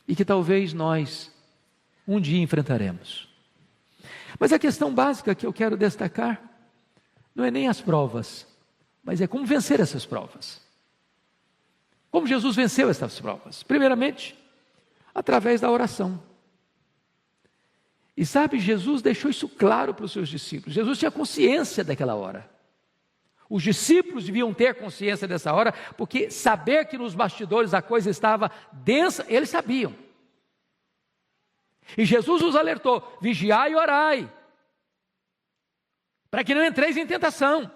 e que talvez nós um dia enfrentaremos. Mas a questão básica que eu quero destacar não é nem as provas, Mas é como vencer essas provas. Como Jesus venceu essas provas? Primeiramente, através da oração. E sabe, Jesus deixou isso claro para os seus discípulos. Jesus tinha consciência daquela hora. Os discípulos deviam ter consciência dessa hora, porque saber que nos bastidores a coisa estava densa, eles sabiam. E Jesus os alertou: vigiai e orai, para que não entreis em tentação.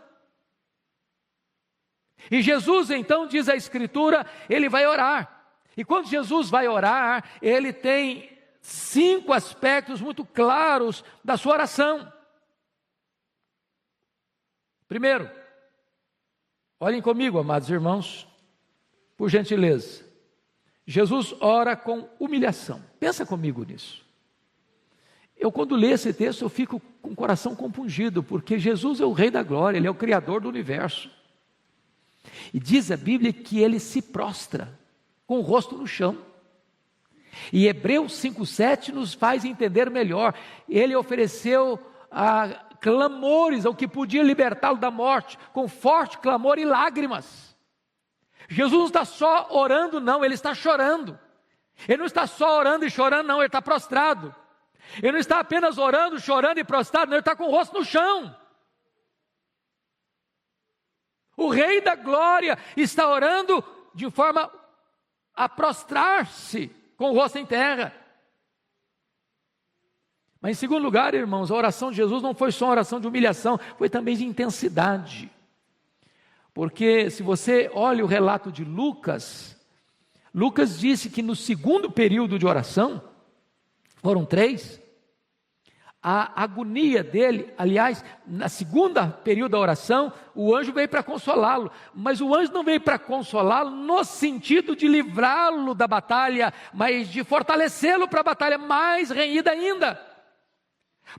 E Jesus, então, diz a Escritura, ele vai orar. E quando Jesus vai orar, ele tem 5 aspectos muito claros da sua oração. Primeiro, olhem comigo, amados irmãos, por gentileza. Jesus ora com humilhação. Pensa comigo nisso. Eu, quando leio esse texto, eu fico com o coração compungido, porque Jesus é o Rei da Glória, Ele é o Criador do universo. E diz a Bíblia que Ele se prostra, com o rosto no chão. E Hebreus 5,7 nos faz entender melhor. Ele ofereceu clamores ao que podia libertá-lo da morte, com forte clamor e lágrimas. Jesus não está só orando, não, Ele está chorando. Ele não está só orando e chorando, não, Ele está prostrado. Ele não está apenas orando, chorando e prostrado, não, Ele está com o rosto no chão. O Rei da Glória está orando de forma a prostrar-se com o rosto em terra. Mas em segundo lugar, irmãos, a oração de Jesus não foi só uma oração de humilhação, foi também de intensidade. Porque se você olha o relato de Lucas, Lucas disse que no segundo período de oração, foram 3, a agonia dele, aliás, na segunda período da oração, o anjo veio para consolá-lo, mas o anjo não veio para consolá-lo no sentido de livrá-lo da batalha, mas de fortalecê-lo para a batalha mais renhida ainda.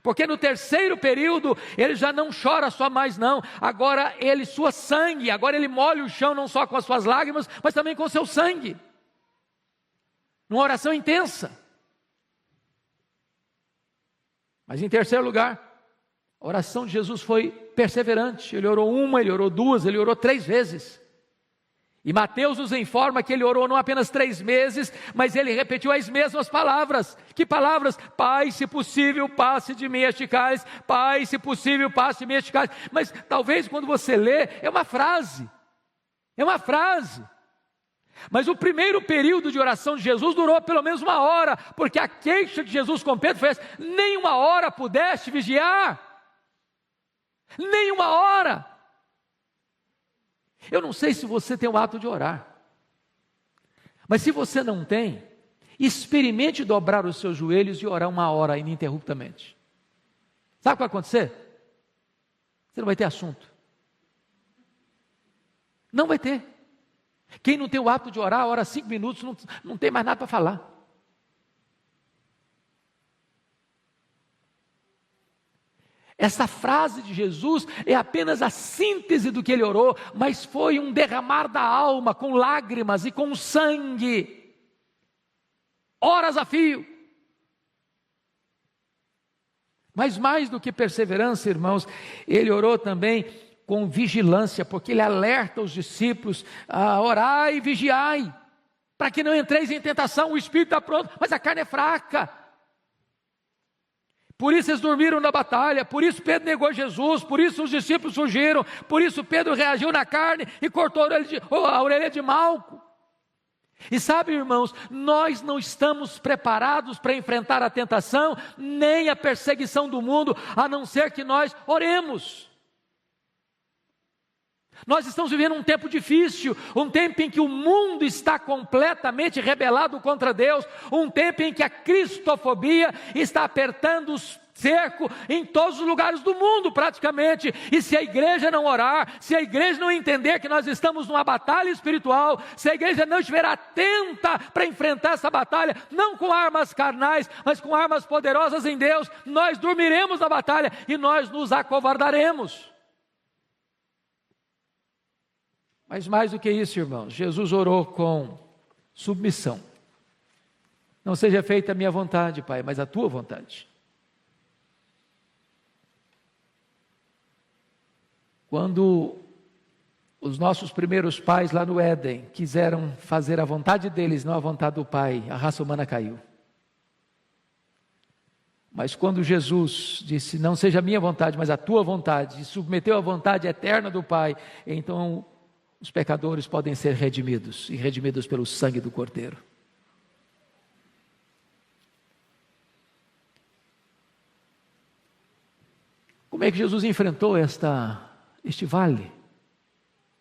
Porque no terceiro período, ele já não chora só mais não, agora ele sua sangue, agora ele molha o chão não só com as suas lágrimas, mas também com o seu sangue. Numa oração intensa. Mas em terceiro lugar, a oração de Jesus foi perseverante. Ele orou 1, ele orou 2, ele orou 3 vezes. E Mateus nos informa que ele orou não apenas 3 vezes, mas ele repetiu as mesmas palavras. Que palavras? Pai, se possível, passe de mim este cálice. Pai, se possível, passe de mim este cálice. Mas talvez quando você lê, é uma frase. É uma frase. Mas o primeiro período de oração de Jesus durou pelo menos 1 hora, porque a queixa de Jesus com Pedro foi essa: nem 1 hora pudeste vigiar, nem 1 hora. Eu não sei se você tem o hábito de orar, mas se você não tem, experimente dobrar os seus joelhos e orar 1 hora ininterruptamente. Sabe o que vai acontecer? Você não vai ter assunto, não vai ter. Quem não tem o hábito de orar, ora 5 minutos, não tem mais nada para falar. Essa frase de Jesus é apenas a síntese do que ele orou, mas foi um derramar da alma, com lágrimas e com sangue, horas a fio. Mas mais do que perseverança, irmãos, ele orou também com vigilância, porque ele alerta os discípulos a orar e vigiai, para que não entreis em tentação. O espírito está pronto, mas a carne é fraca. Por isso eles dormiram na batalha, por isso Pedro negou Jesus, por isso os discípulos fugiram, por isso Pedro reagiu na carne e cortou a orelha de Malco. E sabe, irmãos, nós não estamos preparados para enfrentar a tentação, nem a perseguição do mundo, a não ser que nós oremos. Nós estamos vivendo um tempo difícil, um tempo em que o mundo está completamente rebelado contra Deus, um tempo em que a cristofobia está apertando o cerco em todos os lugares do mundo praticamente. E se a igreja não orar, se a igreja não entender que nós estamos numa batalha espiritual, se a igreja não estiver atenta para enfrentar essa batalha, não com armas carnais, mas com armas poderosas em Deus, nós dormiremos na batalha e nós nos acovardaremos. Mas mais do que isso, irmãos, Jesus orou com submissão. Não seja feita a minha vontade, Pai, mas a tua vontade. Quando Os nossos primeiros pais lá no Éden quiseram fazer a vontade deles, não a vontade do Pai. A raça humana caiu. Mas quando Jesus disse, não seja a minha vontade, mas a tua vontade, e submeteu à vontade eterna do Pai, então os pecadores podem ser redimidos, e redimidos pelo sangue do Cordeiro. Como é que Jesus enfrentou este vale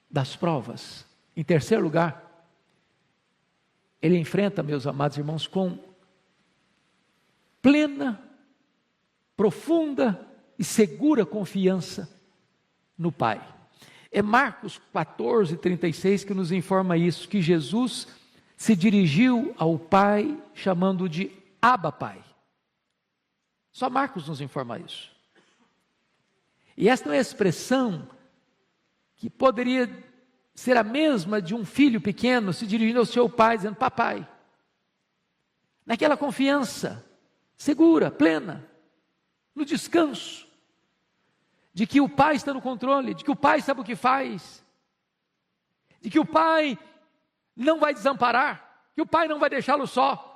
das provas? Em terceiro lugar, ele enfrenta, meus amados irmãos, com plena, profunda e segura confiança no Pai. É Marcos 14:36 que nos informa isso, que Jesus se dirigiu ao Pai chamando de Abba Pai. Só Marcos nos informa isso. E esta é uma expressão que poderia ser a mesma de um filho pequeno se dirigindo ao seu pai, dizendo papai. Naquela confiança segura, plena, no descanso, de que o pai está no controle, de que o pai sabe o que faz, de que o pai não vai desamparar, que o pai não vai deixá-lo só.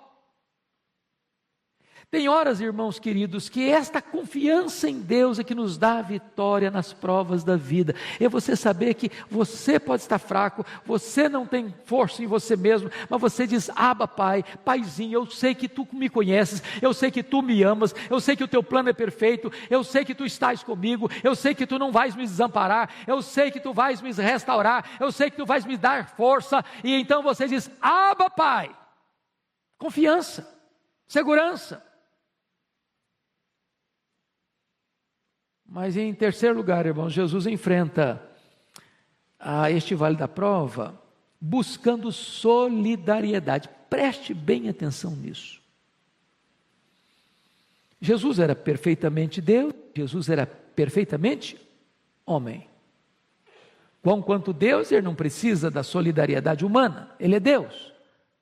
Tem horas, irmãos queridos, que esta confiança em Deus é que nos dá a vitória nas provas da vida. É você saber que você pode estar fraco, você não tem força em você mesmo, mas você diz, Abba Pai, Paizinho, eu sei que Tu me conheces, eu sei que Tu me amas, eu sei que o Teu plano é perfeito, eu sei que Tu estás comigo, eu sei que Tu não vais me desamparar, eu sei que Tu vais me restaurar, eu sei que Tu vais me dar força, e então você diz, Abba Pai, confiança, segurança. Mas em terceiro lugar, irmãos, Jesus enfrenta este vale da prova buscando solidariedade. Preste bem atenção nisso. Jesus era perfeitamente Deus, Jesus era perfeitamente homem. Quanto Deus, ele não precisa da solidariedade humana, ele é Deus,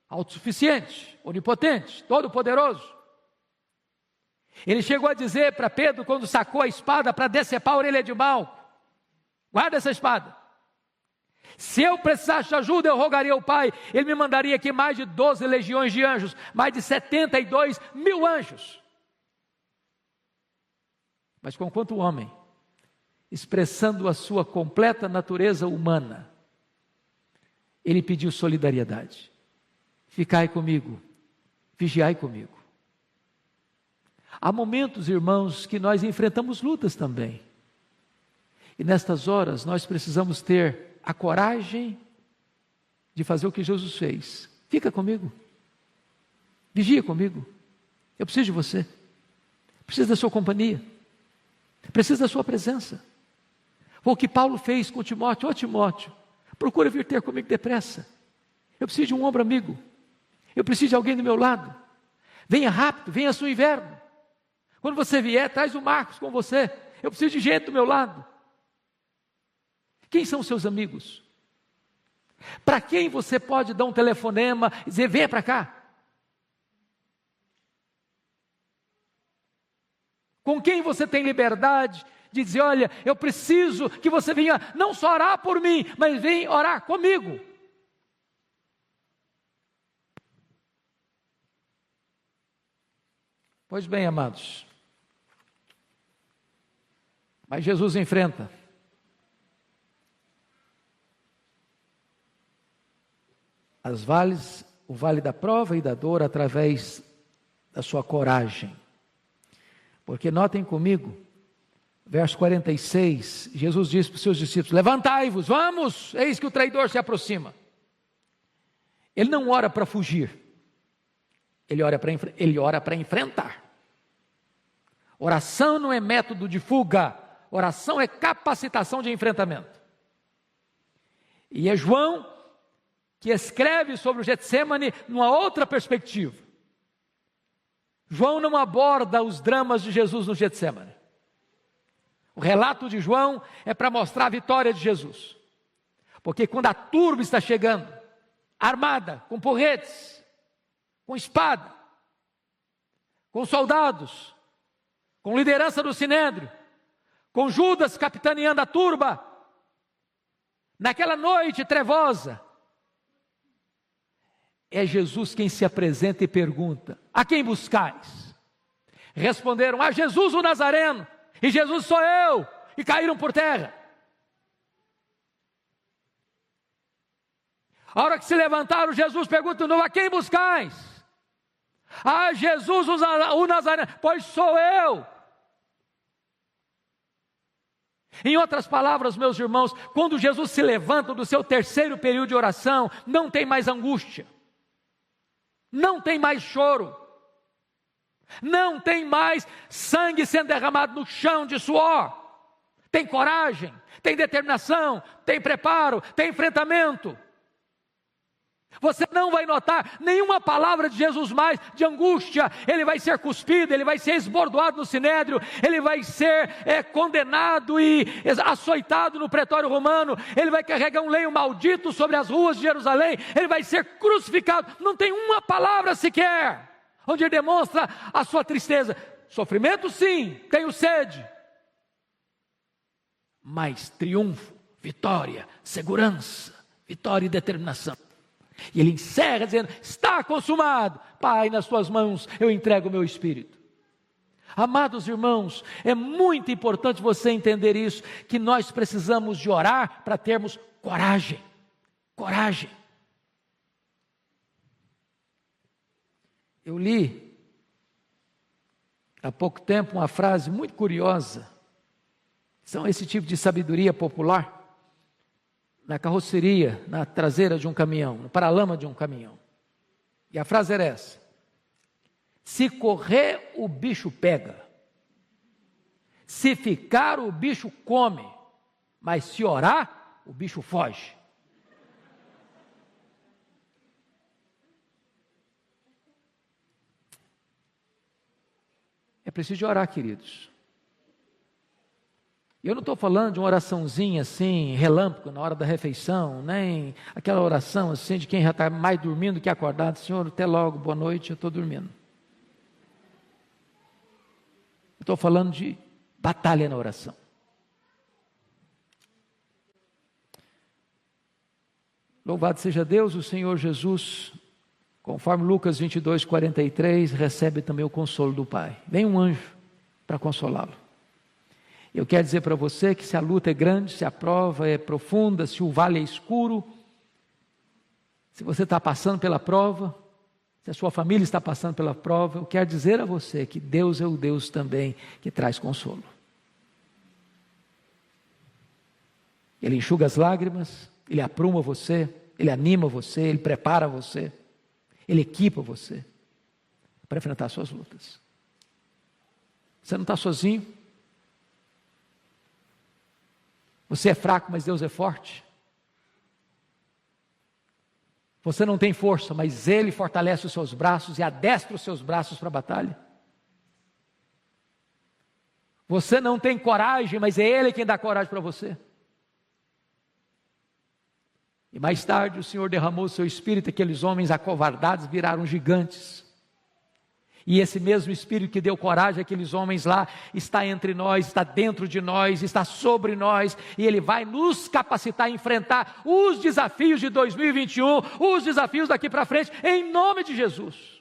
autossuficiente, onipotente, todo-poderoso. Ele chegou a dizer para Pedro, quando sacou a espada para decepar a orelha de Malco, guarda essa espada, se eu precisasse de ajuda eu rogaria ao Pai, ele me mandaria aqui mais de 12 legiões de anjos, mais de 72 mil anjos. Mas conquanto o homem, expressando a sua completa natureza humana, ele pediu solidariedade. Ficai comigo, vigiai comigo. Há momentos, irmãos, que nós enfrentamos lutas também. E nestas horas nós precisamos ter a coragem de fazer o que Jesus fez. Fica comigo. Vigia comigo. Eu preciso de você. Preciso da sua companhia. Preciso da sua presença. Foi o que Paulo fez com Timóteo. Ó Timóteo, procura vir ter comigo depressa. Eu preciso de um ombro amigo. Eu preciso de alguém do meu lado. Venha rápido, venha ao inverno. Quando você vier, traz o Marcos com você. Eu preciso de gente do meu lado. Quem são os seus amigos? Para quem você pode dar um telefonema e dizer, venha para cá? Com quem você tem liberdade de dizer, olha, eu preciso que você venha não só orar por mim, mas venha orar comigo. Pois bem, amados, mas Jesus enfrenta o vale da prova e da dor através da sua coragem. Porque notem comigo, verso 46, Jesus disse para os seus discípulos, levantai-vos, vamos, eis que o traidor se aproxima. Ele não ora para fugir, ele ora para enfrentar. Oração não é método de fuga, oração é capacitação de enfrentamento. E é João que escreve sobre o Getsemane numa outra perspectiva. João não aborda os dramas de Jesus no Getsemane. O relato de João é para mostrar a vitória de Jesus. Porque quando a turba está chegando, armada, com porretes, com espada, com soldados, com liderança do Sinédrio, com Judas capitaneando a turba, naquela noite trevosa, é Jesus quem se apresenta e pergunta: a quem buscais? Responderam: a Jesus o Nazareno. E Jesus: sou eu. E caíram por terra. A hora que se levantaram, Jesus pergunta de novo: a quem buscais? Ah, Jesus o Nazareno. Pois sou eu. Em outras palavras, meus irmãos, quando Jesus se levanta do seu terceiro período de oração, não tem mais angústia, não tem mais choro, não tem mais sangue sendo derramado no chão de suor. Tem coragem, tem determinação, tem preparo, tem enfrentamento. Você não vai notar nenhuma palavra de Jesus mais de angústia. Ele vai ser cuspido, ele vai ser esbordoado no sinédrio, ele vai ser condenado e açoitado no pretório romano, ele vai carregar um lenho maldito sobre as ruas de Jerusalém, ele vai ser crucificado. Não tem uma palavra sequer onde ele demonstra a sua tristeza. Sofrimento sim, tenho sede, mas triunfo, vitória, segurança, vitória e determinação. E ele encerra dizendo: está consumado. Pai, nas tuas mãos eu entrego o meu espírito. Amados irmãos, é muito importante você entender isso, que nós precisamos de orar para termos coragem. Coragem. Eu li há pouco tempo uma frase muito curiosa. São esse tipo de sabedoria popular. Na carroceria, na traseira de um caminhão, no paralama de um caminhão. E a frase era essa: se correr, o bicho pega. Se ficar, o bicho come. Mas se orar, o bicho foge. É preciso de orar, queridos. Eu não estou falando de uma oraçãozinha assim, relâmpago, na hora da refeição, nem aquela oração assim de quem já está mais dormindo que acordado: Senhor, até logo, boa noite, eu estou dormindo. Estou falando de batalha na oração. Louvado seja Deus, o Senhor Jesus, conforme Lucas 22, 43, recebe também o consolo do Pai. Vem um anjo para consolá-lo. Eu quero dizer para você que se a luta é grande, se a prova é profunda, se o vale é escuro, se você está passando pela prova, se a sua família está passando pela prova, eu quero dizer a você que Deus é o Deus também que traz consolo. Ele enxuga as lágrimas, Ele apruma você, Ele anima você, Ele prepara você, Ele equipa você para enfrentar suas lutas. Você não está sozinho. Você é fraco, mas Deus é forte. Você não tem força, mas Ele fortalece os seus braços e adestra os seus braços para a batalha. Você não tem coragem, mas é Ele quem dá coragem para você. E mais tarde o Senhor derramou o seu Espírito, e aqueles homens acovardados viraram gigantes. E esse mesmo Espírito que deu coragem àqueles homens lá, está entre nós, está dentro de nós, está sobre nós, e Ele vai nos capacitar a enfrentar os desafios de 2021, os desafios daqui para frente, em nome de Jesus.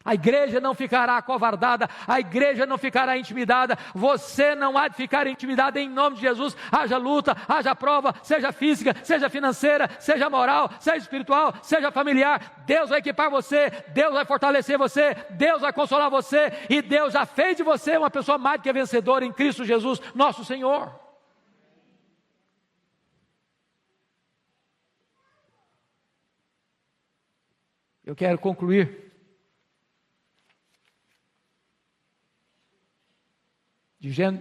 A igreja não ficará acovardada, a igreja não ficará intimidada, você não há de ficar intimidado em nome de Jesus. Haja luta, haja prova, seja física, seja financeira, seja moral, seja espiritual, seja familiar. Deus vai equipar você, Deus vai fortalecer você, Deus vai consolar você, e Deus já fez de você uma pessoa mais do que vencedora em Cristo Jesus, nosso Senhor. Eu quero concluir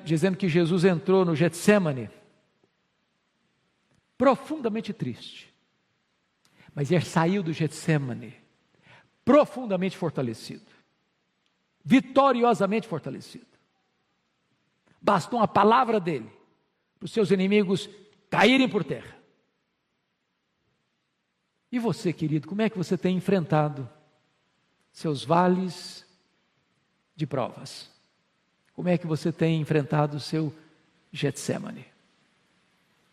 dizendo que Jesus entrou no Getsêmani profundamente triste, mas ele saiu do Getsêmani profundamente fortalecido, vitoriosamente fortalecido. Bastou uma palavra dele para os seus inimigos caírem por terra. E você, querido, como é que você tem enfrentado seus vales de provas? Como é que você tem enfrentado o seu Getsêmani?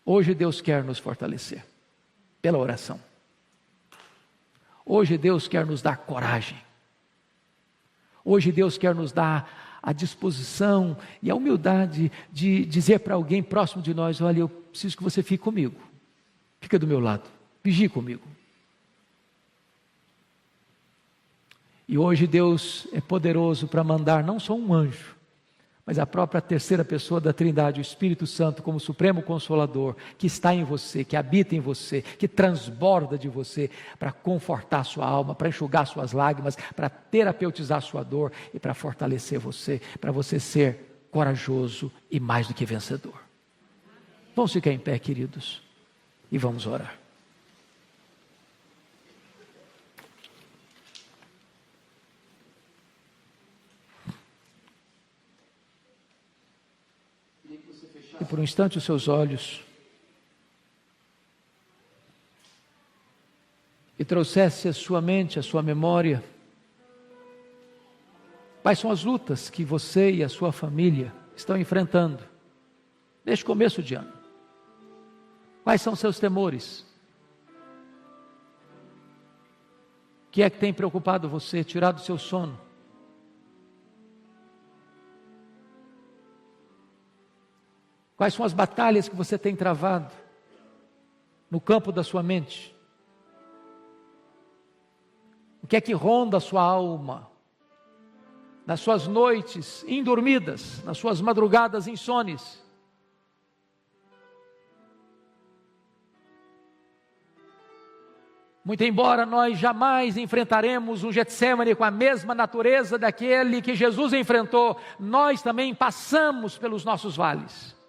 Hoje Deus quer nos fortalecer pela oração. Hoje Deus quer nos dar coragem. Hoje Deus quer nos dar a disposição e a humildade de dizer para alguém próximo de nós: olha, eu preciso que você fique comigo. Fica do meu lado, vigie comigo. E hoje Deus é poderoso para mandar não só um anjo, mas a própria terceira pessoa da Trindade, o Espírito Santo, como Supremo Consolador, que está em você, que habita em você, que transborda de você, para confortar sua alma, para enxugar suas lágrimas, para terapeutizar sua dor e para fortalecer você, para você ser corajoso e mais do que vencedor. Vamos ficar em pé, queridos, e vamos orar. E por um instante os seus olhos e trouxesse à sua mente, à sua memória, quais são as lutas que você e a sua família estão enfrentando neste começo de ano. Quais são seus temores? O que é que tem preocupado você, tirado o seu sono? Quais são as batalhas que você tem travado no campo da sua mente? O que é que ronda a sua alma? Nas suas noites indormidas, nas suas madrugadas insones? Muito embora nós jamais enfrentaremos um Getsêmani com a mesma natureza daquele que Jesus enfrentou, nós também passamos pelos nossos vales.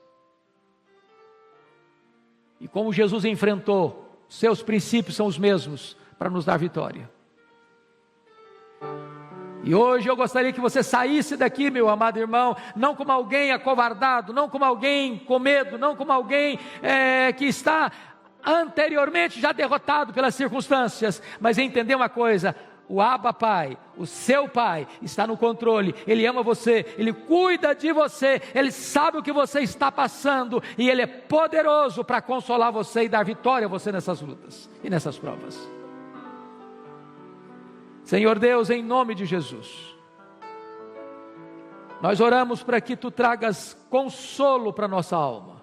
E como Jesus enfrentou, seus princípios são os mesmos para nos dar vitória. E hoje eu gostaria que você saísse daqui, meu amado irmão, não como alguém acovardado, não como alguém com medo, não como alguém que está anteriormente já derrotado pelas circunstâncias, mas entender uma coisa: o Abba Pai, o seu Pai, está no controle. Ele ama você, Ele cuida de você, Ele sabe o que você está passando, e Ele é poderoso para consolar você e dar vitória a você nessas lutas e nessas provas. Senhor Deus, em nome de Jesus, nós oramos para que Tu tragas consolo para a nossa alma,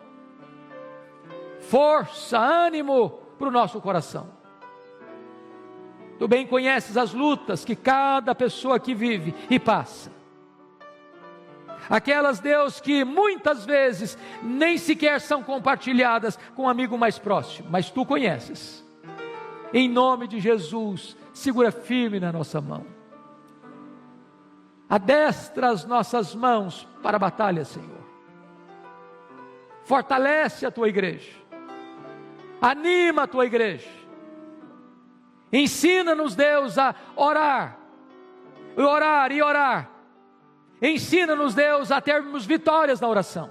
força, ânimo para o nosso coração. Tu bem conheces as lutas que cada pessoa aqui vive e passa. Aquelas, Deus, que muitas vezes nem sequer são compartilhadas com um amigo mais próximo, mas Tu conheces. Em nome de Jesus, segura firme na nossa mão. Adestra as nossas mãos para a batalha, Senhor. Fortalece a Tua igreja. Anima a Tua igreja. Ensina-nos, Deus, a orar e orar. Ensina-nos, Deus, a termos vitórias na oração,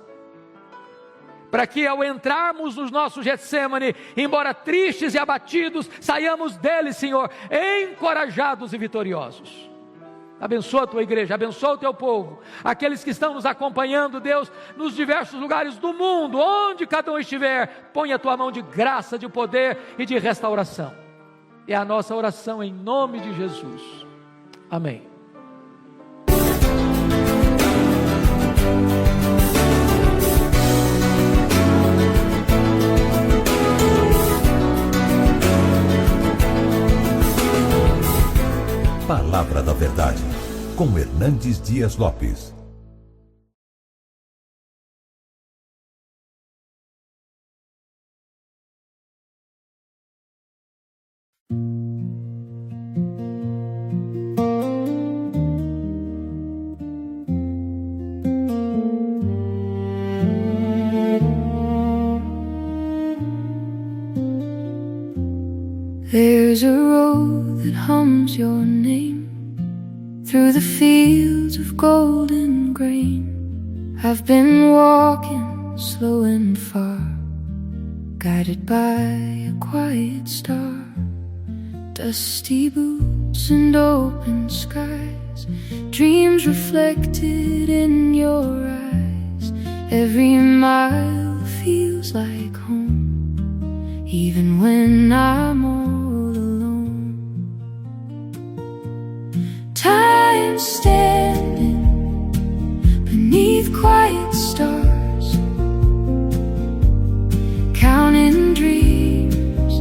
para que ao entrarmos nos nossos Getsêmani, embora tristes e abatidos, saiamos dele, Senhor, encorajados e vitoriosos. Abençoa a Tua igreja, abençoa o Teu povo, aqueles que estão nos acompanhando, Deus, nos diversos lugares do mundo, onde cada um estiver, põe a Tua mão de graça, de poder e de restauração. É a nossa oração em nome de Jesus. Amém. Palavra da Verdade, com Hernandes Dias Lopes. There's a road that hums your name through the fields of golden grain. I've been walking slow and far, guided by a quiet star. Dusty boots and open skies, dreams reflected in your eyes. Every mile feels like home. even when I'm all alone. Time standing beneath quiet stars, counting dreams,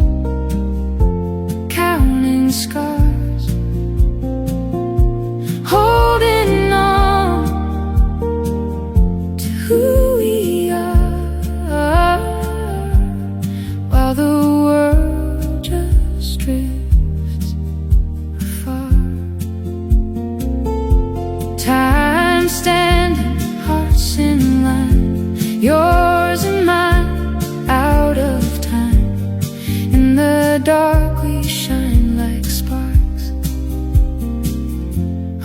counting scars, holding on to who we are, while the world just drifts afar. Time standing, hearts in line, yours and mine, out of time. In the dark we shine like sparks,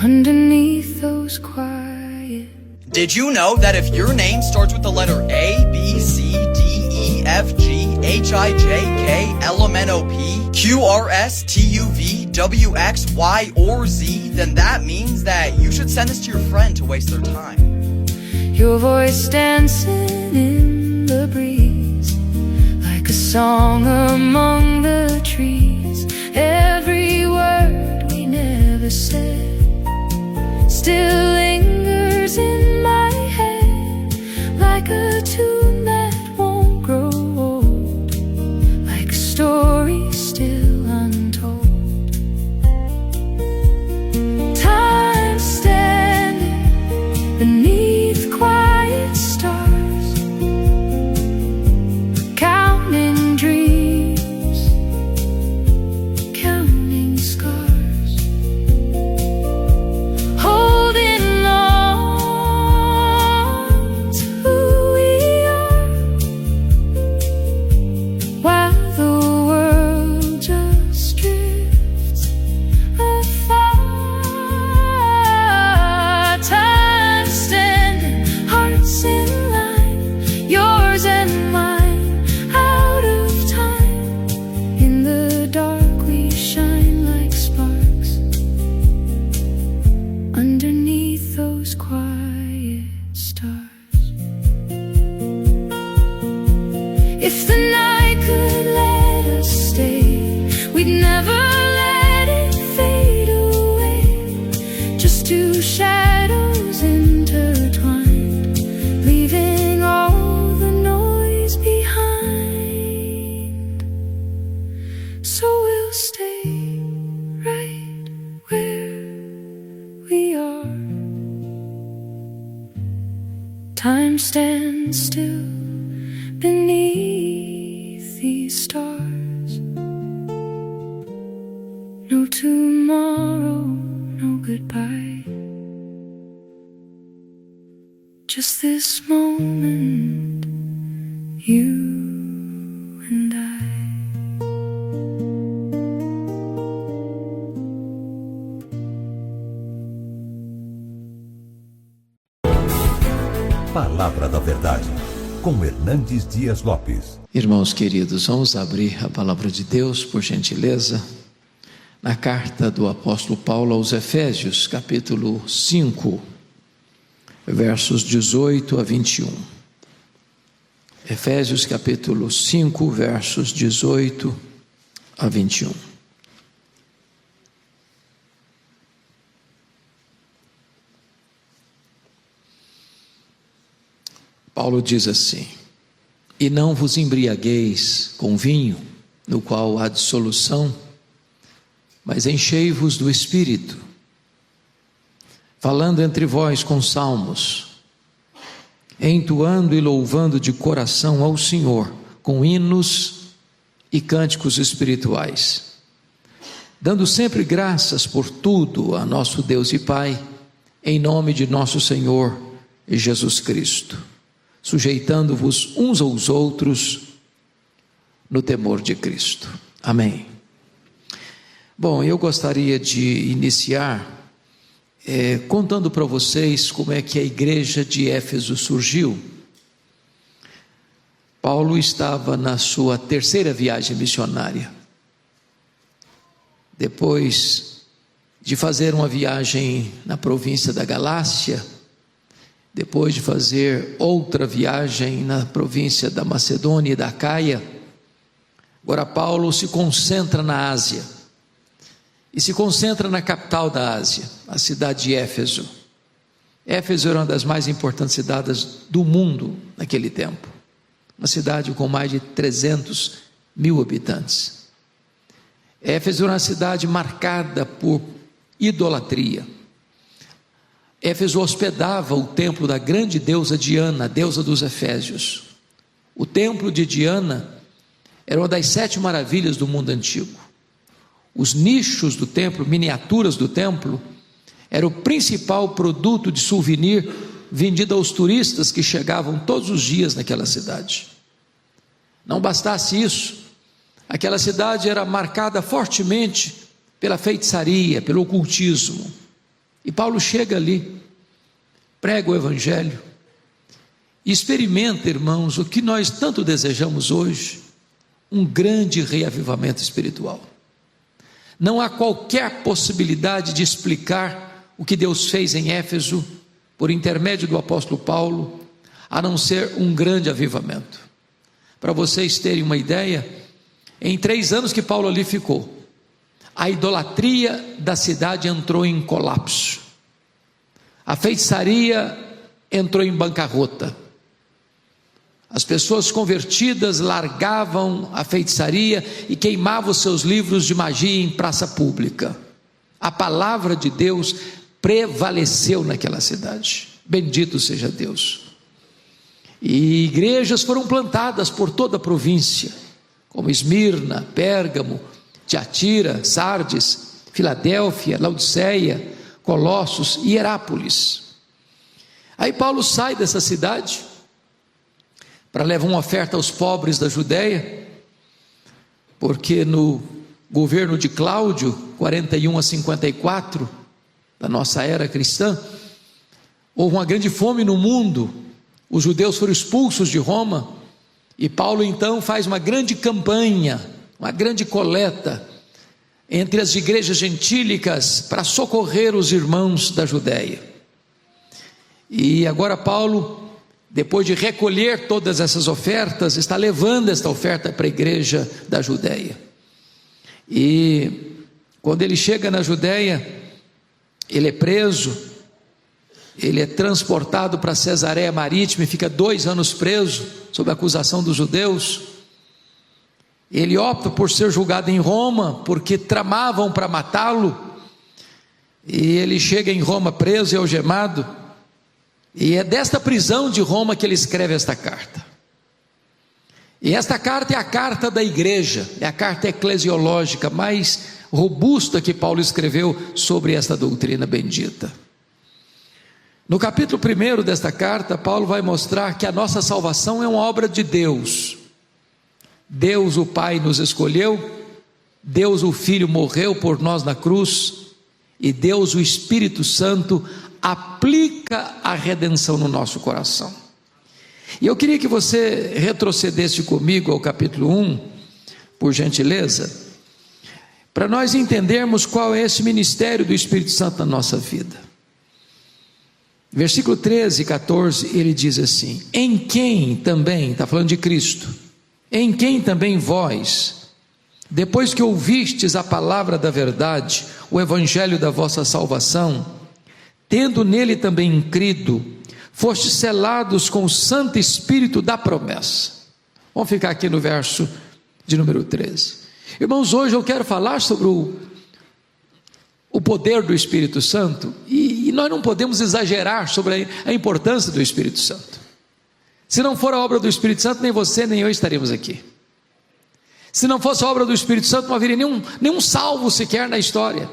underneath those quiet. Did you know that if your name starts with the letter A, B, C, D, E, F, G, H, I, J, K, L, M, N, O, P, Q, R, S, T, U, V, W, X, Y, or Z, then that means that you should send this to your friend to waste their time. Your voice dancing in the breeze, like a song among the trees. Every word we never said still lingers in my head, like a tune that won't grow old, like a story still untold. Time standing beneath quiet stars, counting dreams, counting scars, holding on to who we are, while the world just drifts afar. Time standing, hearts in line, yours and mine, out of time. In the dark we shine like sparks, underneath those quiet stars. If the night could let us stay, we'd never let it fade away. Just two shadows intertwined, leaving all the noise behind. So we'll stay right where we are. Time stands still beneath these stars. No tomorrow, no goodbye, just this moment, you and I. Palavra da Verdade, com Hernandes Dias Lopes. Irmãos queridos, vamos abrir a palavra de Deus, por gentileza, na carta do apóstolo Paulo aos Efésios, capítulo 5, versos 18 a 21. Efésios, capítulo 5, versos 18 a 21. Paulo diz assim: e não vos embriagueis com vinho, no qual há dissolução, mas enchei-vos do Espírito, falando entre vós com salmos, entoando e louvando de coração ao Senhor, com hinos e cânticos espirituais, dando sempre graças por tudo a nosso Deus e Pai, em nome de nosso Senhor Jesus Cristo, sujeitando-vos uns aos outros no temor de Cristo. Amém. Bom, eu gostaria de iniciar contando para vocês como é que a igreja de Éfeso surgiu. Paulo estava na sua terceira viagem missionária. Depois de fazer uma viagem na província da Galácia, depois de fazer outra viagem na província da Macedônia e da Acaia, Agora Paulo se concentra na Ásia, e se concentra na capital da Ásia, a cidade de Éfeso. Éfeso era uma das mais importantes cidades do mundo naquele tempo, uma cidade com mais de 300 mil habitantes. Éfeso era uma cidade marcada por idolatria. Éfeso hospedava o templo da grande deusa Diana, deusa dos Efésios. O templo de Diana era uma das 7 maravilhas do mundo antigo. Os nichos do templo, miniaturas do templo, era o principal produto de souvenir vendido aos turistas que chegavam todos os dias naquela cidade. Não bastasse isso, aquela cidade era marcada fortemente pela feitiçaria, pelo ocultismo. E Paulo chega ali, prega o evangelho e experimenta, irmãos, o que nós tanto desejamos hoje, um grande reavivamento espiritual. Não há qualquer possibilidade de explicar o que Deus fez em Éfeso por intermédio do apóstolo Paulo, a não ser um grande avivamento. Para vocês terem uma ideia, em 3 anos que Paulo ali ficou, a idolatria da cidade entrou em colapso, a feitiçaria entrou em bancarrota, as pessoas convertidas largavam a feitiçaria e queimavam os seus livros de magia em praça pública. A palavra de Deus prevaleceu naquela cidade, bendito seja Deus. E igrejas foram plantadas por toda a província, como Esmirna, Pérgamo, Tiatira, Sardes, Filadélfia, Laodiceia, Colossos e Herápolis. Aí Paulo sai dessa cidade para levar uma oferta aos pobres da Judéia, porque no governo de Cláudio, 41 a 54, da nossa era cristã, houve uma grande fome no mundo, os judeus foram expulsos de Roma, e Paulo então faz uma grande campanha, uma grande coleta, entre as igrejas gentílicas, para socorrer os irmãos da Judéia. E agora Paulo, depois de recolher todas essas ofertas, está levando esta oferta para a igreja da Judéia. E quando ele chega na Judéia, ele é preso, ele é transportado para Cesareia Marítima e fica 2 anos preso, sob a acusação dos judeus. Ele opta por ser julgado em Roma, porque tramavam para matá-lo, e ele chega em Roma preso e algemado, e é desta prisão de Roma que ele escreve esta carta. E esta carta é a carta da igreja, é a carta eclesiológica mais robusta que Paulo escreveu sobre esta doutrina bendita. No capítulo 1 desta carta, Paulo vai mostrar que a nossa salvação é uma obra de Deus. Deus o Pai nos escolheu, Deus o Filho morreu por nós na cruz, e Deus o Espírito Santo aplica a redenção no nosso coração. E eu queria que você retrocedesse comigo ao capítulo 1, por gentileza, para nós entendermos qual é esse ministério do Espírito Santo na nossa vida. Versículo 13 e 14, ele diz assim: em quem também, está falando de Cristo, em quem também vós, depois que ouvistes a palavra da verdade, o evangelho da vossa salvação, tendo nele também crido, fostes selados com o Santo Espírito da promessa. Vamos ficar aqui no verso de número 13. Irmãos, hoje eu quero falar sobre o poder do Espírito Santo, e nós não podemos exagerar sobre a importância do Espírito Santo. Se não for a obra do Espírito Santo, nem você nem eu estaríamos aqui. Se não fosse a obra do Espírito Santo, não haveria nenhum salvo sequer na história.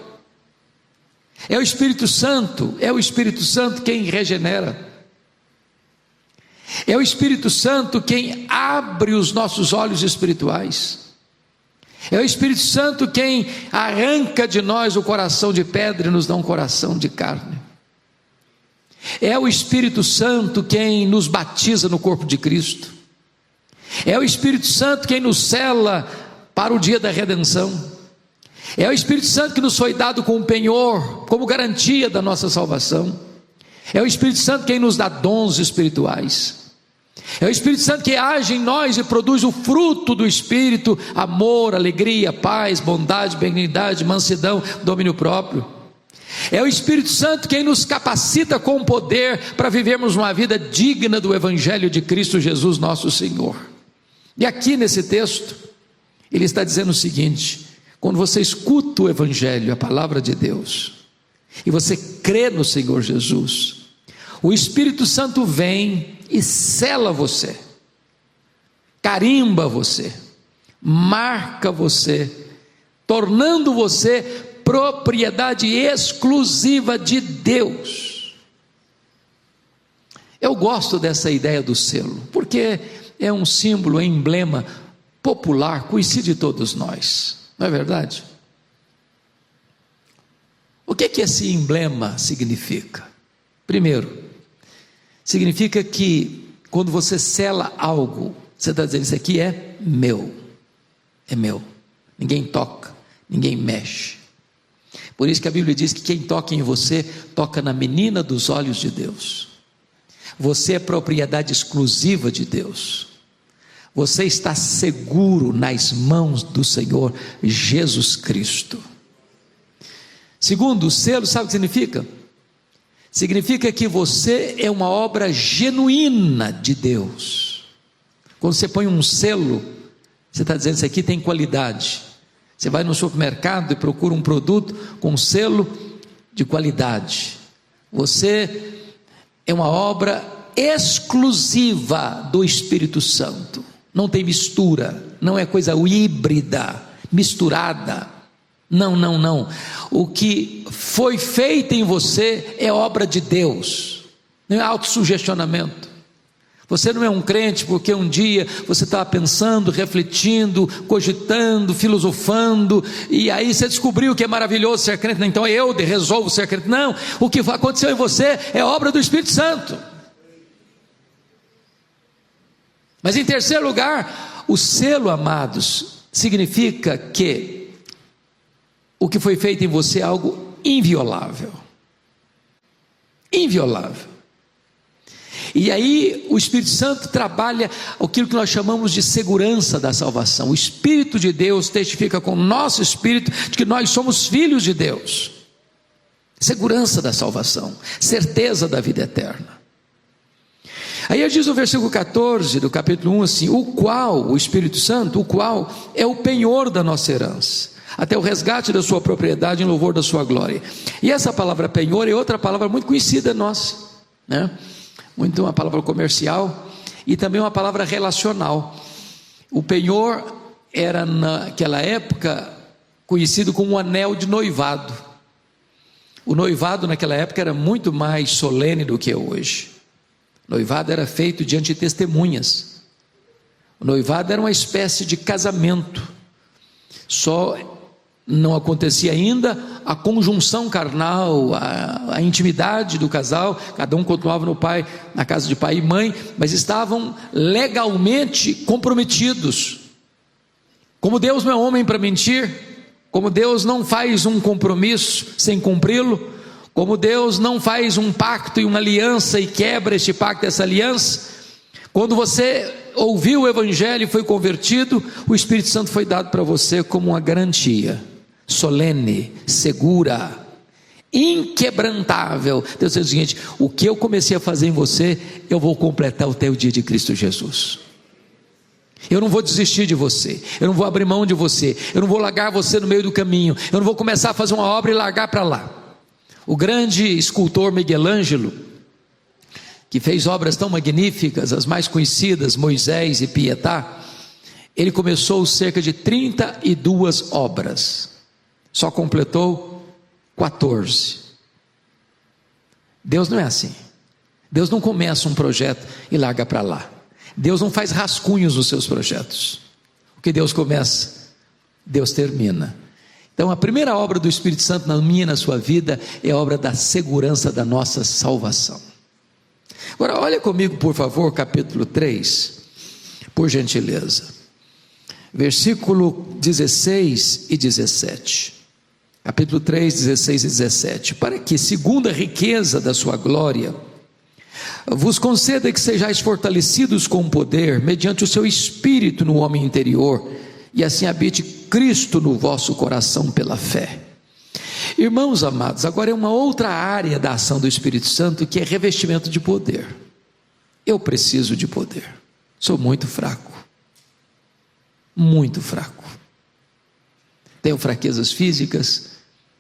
É o Espírito Santo quem regenera. É o Espírito Santo quem abre os nossos olhos espirituais. É o Espírito Santo quem arranca de nós o coração de pedra e nos dá um coração de carne. É o Espírito Santo quem nos batiza no corpo de Cristo. É o Espírito Santo quem nos sela para o dia da redenção. É o Espírito Santo que nos foi dado como penhor, como garantia da nossa salvação. É o Espírito Santo quem nos dá dons espirituais. É o Espírito Santo que age em nós e produz o fruto do Espírito: amor, alegria, paz, bondade, benignidade, mansidão, domínio próprio. É o Espírito Santo quem nos capacita com poder para vivermos uma vida digna do Evangelho de Cristo Jesus nosso Senhor. E aqui nesse texto, ele está dizendo o seguinte: quando você escuta o Evangelho, a palavra de Deus, e você crê no Senhor Jesus, o Espírito Santo vem e sela você, carimba você, marca você, tornando você propriedade exclusiva de Deus. Eu gosto dessa ideia do selo, porque é um símbolo, é um emblema popular, conhecido de todos nós, não é verdade? O que esse emblema significa? Primeiro, significa que quando você sela algo, você está dizendo: isso aqui é meu, ninguém toca, ninguém mexe. Por isso que a Bíblia diz que quem toca em você, toca na menina dos olhos de Deus. Você é propriedade exclusiva de Deus. Você está seguro nas mãos do Senhor Jesus Cristo. Segundo, o selo, sabe o que significa? Significa que você é uma obra genuína de Deus. Quando você põe um selo, você está dizendo: isso aqui tem qualidade. Você vai no supermercado e procura um produto com selo de qualidade. Você é uma obra exclusiva do Espírito Santo. Não tem mistura, não é coisa híbrida, misturada. Não. O que foi feito em você é obra de Deus, não é autossugestionamento. Você não é um crente porque um dia você estava pensando, refletindo, cogitando, filosofando, e aí você descobriu que é maravilhoso ser crente, então eu resolvo ser crente. Não, o que aconteceu em você é obra do Espírito Santo. Mas em terceiro lugar, o selo, amados, significa que o que foi feito em você é algo inviolável. Inviolável. E aí o Espírito Santo trabalha aquilo que nós chamamos de segurança da salvação. O Espírito de Deus testifica com o nosso espírito de que nós somos filhos de Deus. Segurança da salvação, certeza da vida eterna. Aí diz o versículo 14 do capítulo 1 assim: o Espírito Santo, o qual é o penhor da nossa herança, até o resgate da sua propriedade em louvor da sua glória. E essa palavra penhor é outra palavra muito conhecida nossa, né? Muito uma palavra comercial e também uma palavra relacional. O penhor era naquela época conhecido como um anel de noivado. O noivado naquela época era muito mais solene do que hoje. O noivado era feito diante de testemunhas. O noivado era uma espécie de casamento. Só não acontecia ainda a conjunção carnal, a intimidade do casal. Cada um continuava na casa de pai e mãe, mas estavam legalmente comprometidos. Como Deus não é homem para mentir, como Deus não faz um compromisso sem cumpri-lo, como Deus não faz um pacto e uma aliança e quebra este pacto, essa aliança, quando você ouviu o Evangelho e foi convertido, o Espírito Santo foi dado para você como uma garantia solene, segura, inquebrantável. Deus diz o seguinte: o que eu comecei a fazer em você, eu vou completar até o dia de Cristo Jesus. Eu não vou desistir de você, eu não vou abrir mão de você, eu não vou largar você no meio do caminho, eu não vou começar a fazer uma obra e largar para lá. O grande escultor Miguel Ângelo, que fez obras tão magníficas, as mais conhecidas, Moisés e Pietà, ele começou cerca de 32 obras, só completou 14. Deus não é assim. Deus não começa um projeto e larga para lá. Deus não faz rascunhos nos seus projetos. O que Deus começa, Deus termina. Então a primeira obra do Espírito Santo na minha e na sua vida é a obra da segurança da nossa salvação. Agora olha comigo por favor, capítulo 3, por gentileza, versículo 16 e 17. Capítulo 3, 16 e 17. Para que, segundo a riqueza da sua glória, vos conceda que sejais fortalecidos com poder, mediante o seu Espírito no homem interior, e assim habite Cristo no vosso coração pela fé. Irmãos amados, agora é uma outra área da ação do Espírito Santo, que é revestimento de poder. Eu preciso de poder, sou muito fraco, tenho fraquezas físicas,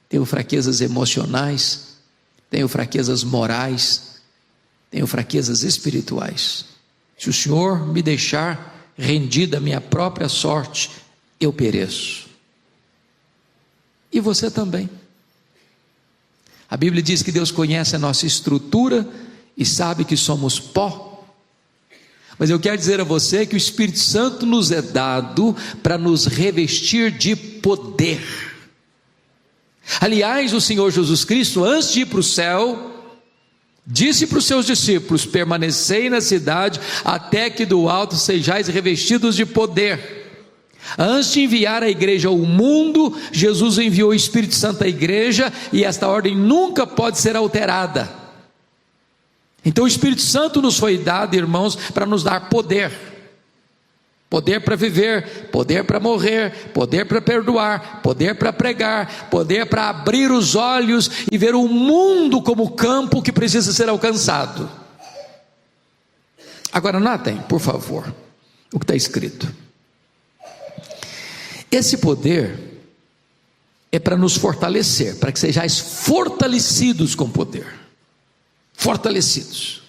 tenho fraquezas emocionais, tenho fraquezas morais, tenho fraquezas espirituais. Se o Senhor me deixar rendido à minha própria sorte, eu pereço. E você também. A Bíblia diz que Deus conhece a nossa estrutura e sabe que somos pó. Mas eu quero dizer a você que o Espírito Santo nos é dado para nos revestir de poder. Aliás, o Senhor Jesus Cristo, antes de ir para o céu, disse para os seus discípulos: permanecei na cidade, até que do alto sejais revestidos de poder. Antes de enviar a igreja ao mundo, Jesus enviou o Espírito Santo à igreja, e esta ordem nunca pode ser alterada. Então o Espírito Santo nos foi dado, irmãos, para nos dar poder. Poder para viver, poder para morrer, poder para perdoar, poder para pregar, poder para abrir os olhos e ver o mundo como campo que precisa ser alcançado. Agora notem, por favor, o que está escrito. Esse poder é para nos fortalecer, para que sejais fortalecidos com poder. Fortalecidos.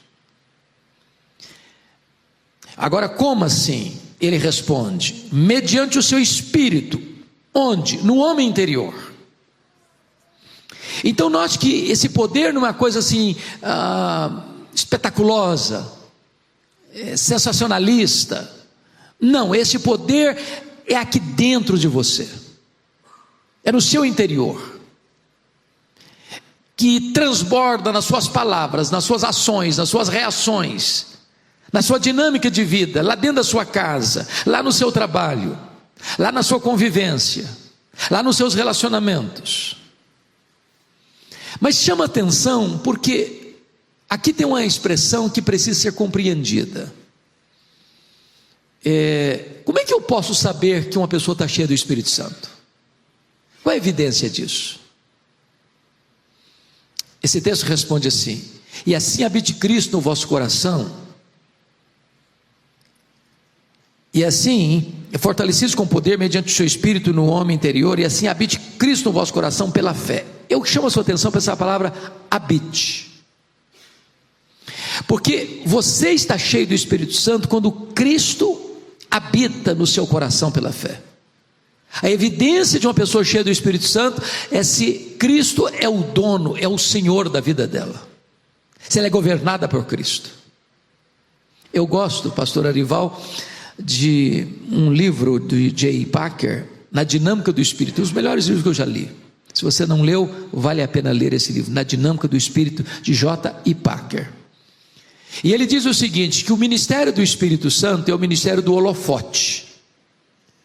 Agora, como assim? Ele responde: mediante o seu Espírito. Onde? No homem interior. Então note que esse poder não é uma coisa assim espetaculosa, sensacionalista. Não, esse poder é aqui dentro de você, é no seu interior, que transborda nas suas palavras, nas suas ações, nas suas reações, na sua dinâmica de vida, lá dentro da sua casa, lá no seu trabalho, lá na sua convivência, lá nos seus relacionamentos. Mas chama atenção porque aqui tem uma expressão que precisa ser compreendida. Como é que eu posso saber que uma pessoa está cheia do Espírito Santo? Qual é a evidência disso? Esse texto responde assim: e assim habite Cristo no vosso coração, e assim fortalecidos com poder mediante o seu Espírito no homem interior, e assim habite Cristo no vosso coração pela fé. Eu chamo a sua atenção para essa palavra habite, porque você está cheio do Espírito Santo quando Cristo habita no seu coração pela fé. A evidência de uma pessoa cheia do Espírito Santo é se Cristo é o dono, é o Senhor da vida dela, se ela é governada por Cristo. Eu gosto, pastor Arival, de um livro de J.I. Packer, Na Dinâmica do Espírito, um dos melhores livros que eu já li. Se você não leu, vale a pena ler esse livro, Na Dinâmica do Espírito, de J.I. Packer. E ele diz o seguinte, que o ministério do Espírito Santo é o ministério do holofote.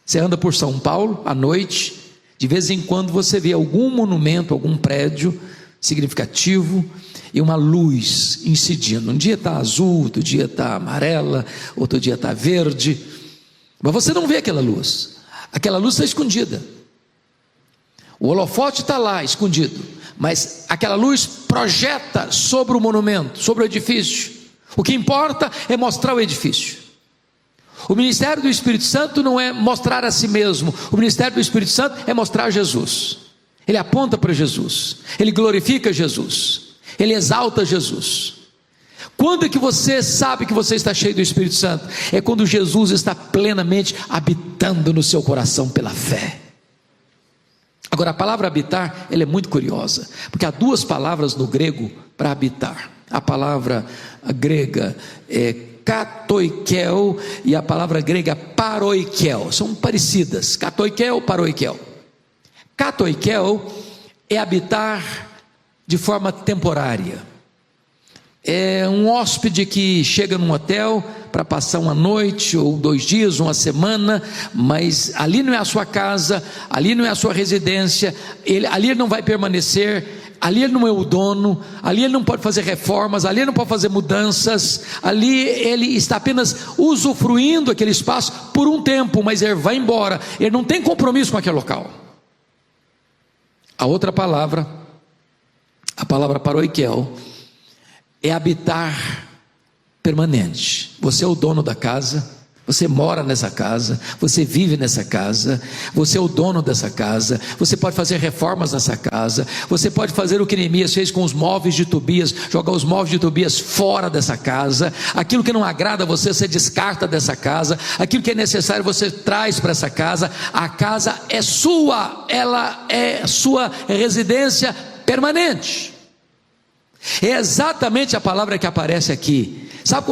Você anda por São Paulo à noite, de vez em quando você vê algum monumento, algum prédio significativo e uma luz incidindo. Um dia está azul, outro dia está amarela, outro dia está verde, mas você não vê aquela luz está escondida. O holofote está lá escondido, mas aquela luz projeta sobre o monumento, sobre o edifício. O que importa é mostrar o edifício. O ministério do Espírito Santo não é mostrar a si mesmo. O ministério do Espírito Santo é mostrar Jesus. Ele aponta para Jesus, ele glorifica Jesus, ele exalta Jesus. Quando é que você sabe que você está cheio do Espírito Santo? É quando Jesus está plenamente habitando no seu coração pela fé. Agora, a palavra habitar, ela é muito curiosa, porque há duas palavras no grego para habitar. A palavra grega é katoikel e a palavra grega paroikel, são parecidas, katoikel, paroikel. Katoikel é habitar de forma temporária, é um hóspede que chega num hotel para passar uma noite ou 2 dias, uma semana, mas ali não é a sua casa, ali não é a sua residência, ali não vai permanecer, ali ele não é o dono, ali ele não pode fazer reformas, ali ele não pode fazer mudanças, ali ele está apenas usufruindo aquele espaço por um tempo, mas ele vai embora, ele não tem compromisso com aquele local. A outra palavra, a palavra paroikel, é habitar permanente. Você é o dono da casa, você mora nessa casa, você vive nessa casa, você é o dono dessa casa, você pode fazer reformas nessa casa, você pode fazer o que Neemias fez com os móveis de Tobias, jogar os móveis de Tobias fora dessa casa, aquilo que não agrada a você, você descarta dessa casa, aquilo que é necessário você traz para essa casa. A casa é sua, ela é sua residência permanente. É exatamente a palavra que aparece aqui. Sabe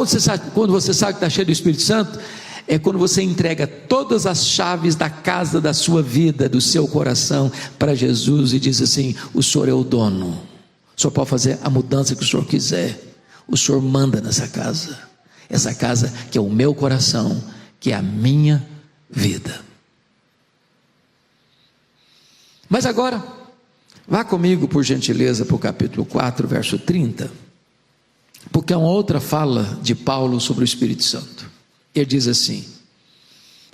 quando você sabe que está cheio do Espírito Santo? É quando você entrega todas as chaves da casa da sua vida, do seu coração, para Jesus e diz assim: o Senhor é o dono, o Senhor pode fazer a mudança que o Senhor quiser, o Senhor manda nessa casa, essa casa que é o meu coração, que é a minha vida. Mas agora, vá comigo por gentileza para o capítulo 4, verso 30, porque é uma outra fala de Paulo sobre o Espírito Santo. Ele diz assim: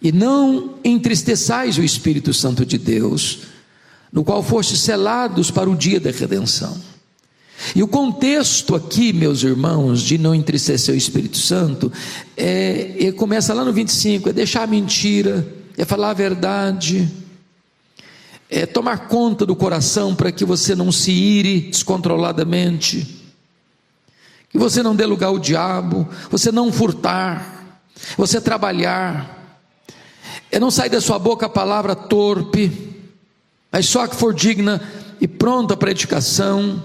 e não entristeçais o Espírito Santo de Deus, no qual fostes selados para o dia da redenção. E o contexto aqui, meus irmãos, de não entristecer o Espírito Santo, ele começa lá no 25, é deixar a mentira, é falar a verdade, é tomar conta do coração para que você não se ire descontroladamente, que você não dê lugar ao diabo, você não furtar, você trabalhar, é não sair da sua boca a palavra torpe, mas só que for digna e pronta para edificação,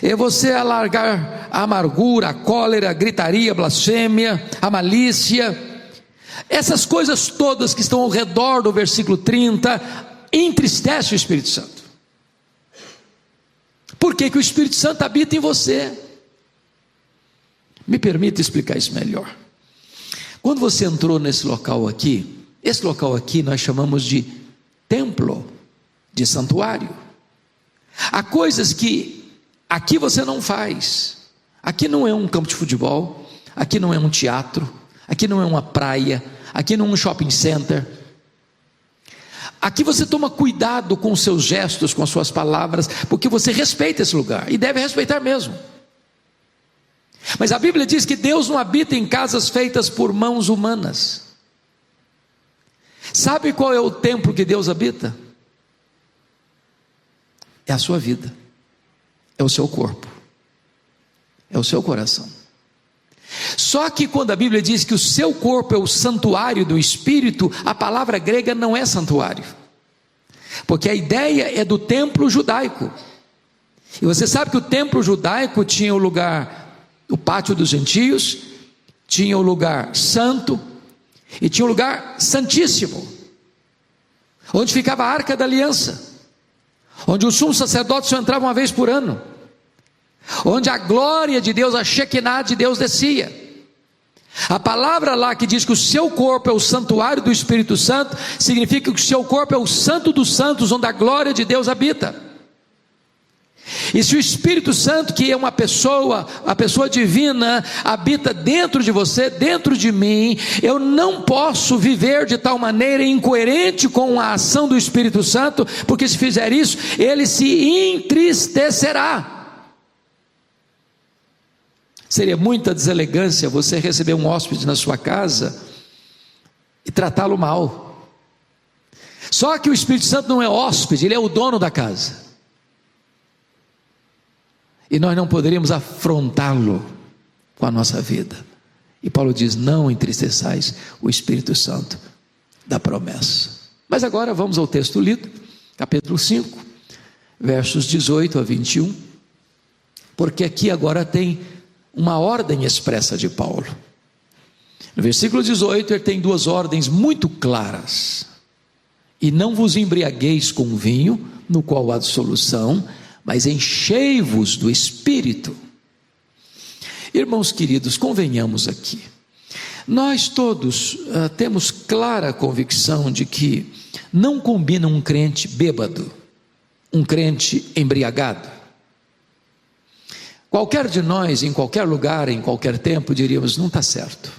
é você alargar a amargura, a cólera, a gritaria, a blasfêmia, a malícia, essas coisas todas que estão ao redor do versículo 30, entristece o Espírito Santo. Por que que o Espírito Santo habita em você? Me permita explicar isso melhor. Quando você entrou nesse local aqui, esse local aqui nós chamamos de templo, de santuário. Há coisas que aqui você não faz. Aqui não é um campo de futebol, aqui não é um teatro, aqui não é uma praia, aqui não é um shopping center. Aqui você toma cuidado com os seus gestos, com as suas palavras, porque você respeita esse lugar, e deve respeitar mesmo. Mas a Bíblia diz que Deus não habita em casas feitas por mãos humanas. Sabe qual é o templo que Deus habita? É a sua vida, é o seu corpo, é o seu coração. Só que quando a Bíblia diz que o seu corpo é o santuário do Espírito, a palavra grega não é santuário, porque a ideia é do templo judaico. E você sabe que o templo judaico tinha o lugar, o pátio dos gentios, tinha o lugar santo e tinha o lugar santíssimo, onde ficava a arca da aliança, onde o sumo sacerdote só entrava uma vez por ano, onde a glória de Deus, a Shekinah de Deus descia. A palavra lá que diz que o seu corpo é o santuário do Espírito Santo, significa que o seu corpo é o santo dos santos, onde a glória de Deus habita. E se o Espírito Santo, que é uma pessoa, a pessoa divina, habita dentro de você, dentro de mim, eu não posso viver de tal maneira incoerente com a ação do Espírito Santo, porque se fizer isso, ele se entristecerá. Seria muita deselegância você receber um hóspede na sua casa e tratá-lo mal. Só que o Espírito Santo não é hóspede, ele é o dono da casa. E nós não poderíamos afrontá-lo com a nossa vida. E Paulo diz: não entristeçais o Espírito Santo da promessa. Mas agora vamos ao texto lido, capítulo 5, versos 18 a 21, porque aqui agora tem uma ordem expressa de Paulo. No versículo 18 ele tem duas ordens muito claras: e não vos embriagueis com vinho, no qual há dissolução, mas enchei-vos do Espírito. Irmãos queridos, convenhamos aqui, nós todos temos clara convicção de que não combina um crente bêbado, um crente embriagado. qualquer de nós, em qualquer lugar, em qualquer tempo, diríamos: não está certo.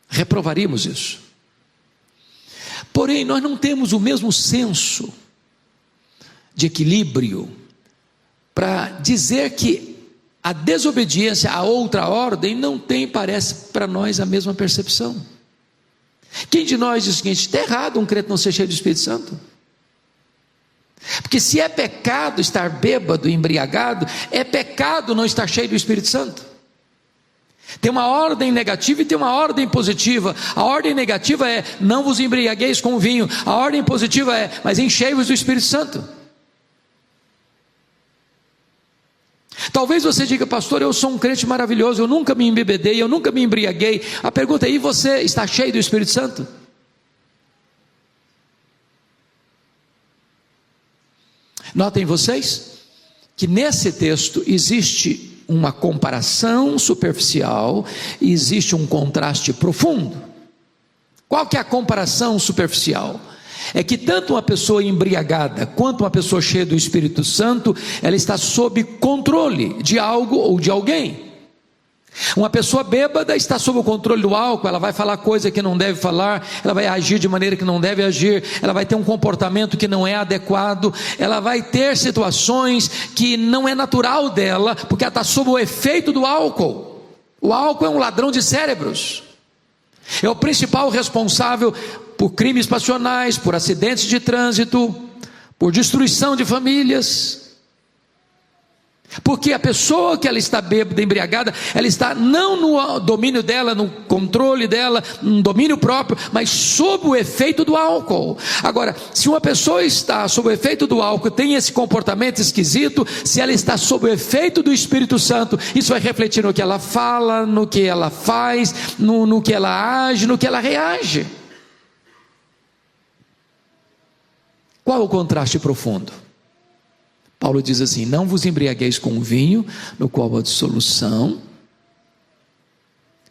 Reprovaríamos isso. Porém, nós não temos o mesmo senso de equilíbrio para dizer que a desobediência a outra ordem não tem, parece para nós, a mesma percepção. Quem de nós diz o seguinte: está errado um crente não ser cheio do Espírito Santo? Porque se é pecado estar bêbado, embriagado, é pecado não estar cheio do Espírito Santo. Tem uma ordem negativa e tem uma ordem positiva. A ordem negativa é: não vos embriagueis com vinho. A ordem positiva é: mas enchei-vos do Espírito Santo. Talvez você diga: pastor, eu sou um crente maravilhoso, eu nunca me embebedei, eu nunca me embriaguei. A pergunta é: e você está cheio do Espírito Santo? Notem vocês que nesse texto existe uma comparação superficial e existe um contraste profundo. Qual que é a comparação superficial? É que tanto uma pessoa embriagada quanto uma pessoa cheia do Espírito Santo, ela está sob controle de algo ou de alguém. Uma pessoa bêbada está sob o controle do álcool, ela vai falar coisa que não deve falar, ela vai agir de maneira que não deve agir, ela vai ter um comportamento que não é adequado, ela vai ter situações que não é natural dela, porque ela está sob o efeito do álcool. O álcool é um ladrão de cérebros, é o principal responsável por crimes passionais, por acidentes de trânsito, por destruição de famílias. Porque a pessoa que ela está bêbada, embriagada, ela está não no domínio dela, no controle dela, no domínio próprio, mas sob o efeito do álcool. Agora, se uma pessoa está sob o efeito do álcool, tem esse comportamento esquisito, se ela está sob o efeito do Espírito Santo, isso vai refletir no que ela fala, no que ela faz, no que ela age, no que ela reage. Qual o contraste profundo? Paulo diz assim: não vos embriagueis com o vinho, no qual há dissolução,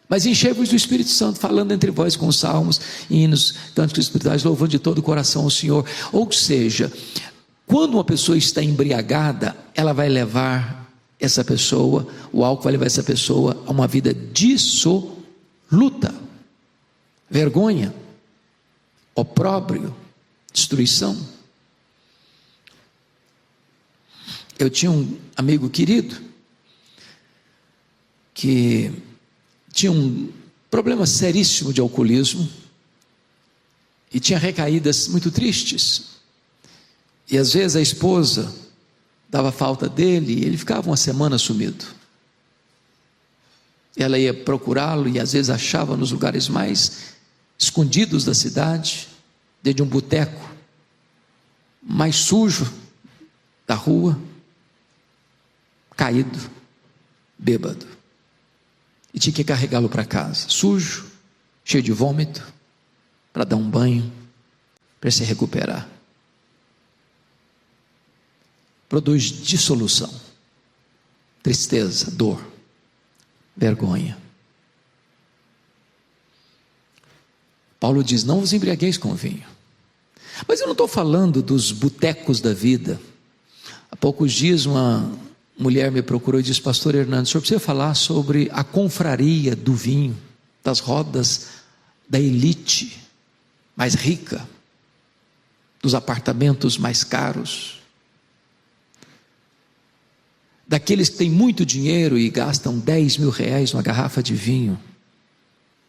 mas enchei-vos do Espírito Santo, falando entre vós com salmos, hinos, cânticos espirituais, louvando de todo o coração ao Senhor. Ou seja, quando uma pessoa está embriagada, ela vai levar essa pessoa, o álcool vai levar essa pessoa a uma vida dissoluta, vergonha, opróbrio, destruição. Eu tinha um amigo querido que tinha um problema seríssimo de alcoolismo e tinha recaídas muito tristes, e às vezes a esposa dava falta dele e ele ficava uma semana sumido. Ela ia procurá-lo e às vezes achava nos lugares mais escondidos da cidade, dentro de um boteco mais sujo da rua, caído, bêbado, e tinha que carregá-lo para casa, sujo, cheio de vômito, para dar um banho, para se recuperar. Produz dissolução, tristeza, dor, vergonha. Paulo diz: não vos embriagueis com vinho. Mas eu não estou falando dos botecos da vida. Há poucos dias uma mulher me procurou e disse: pastor Hernandes, o senhor precisa falar sobre a confraria do vinho, das rodas da elite mais rica, dos apartamentos mais caros, daqueles que têm muito dinheiro e gastam 10 mil reais numa garrafa de vinho,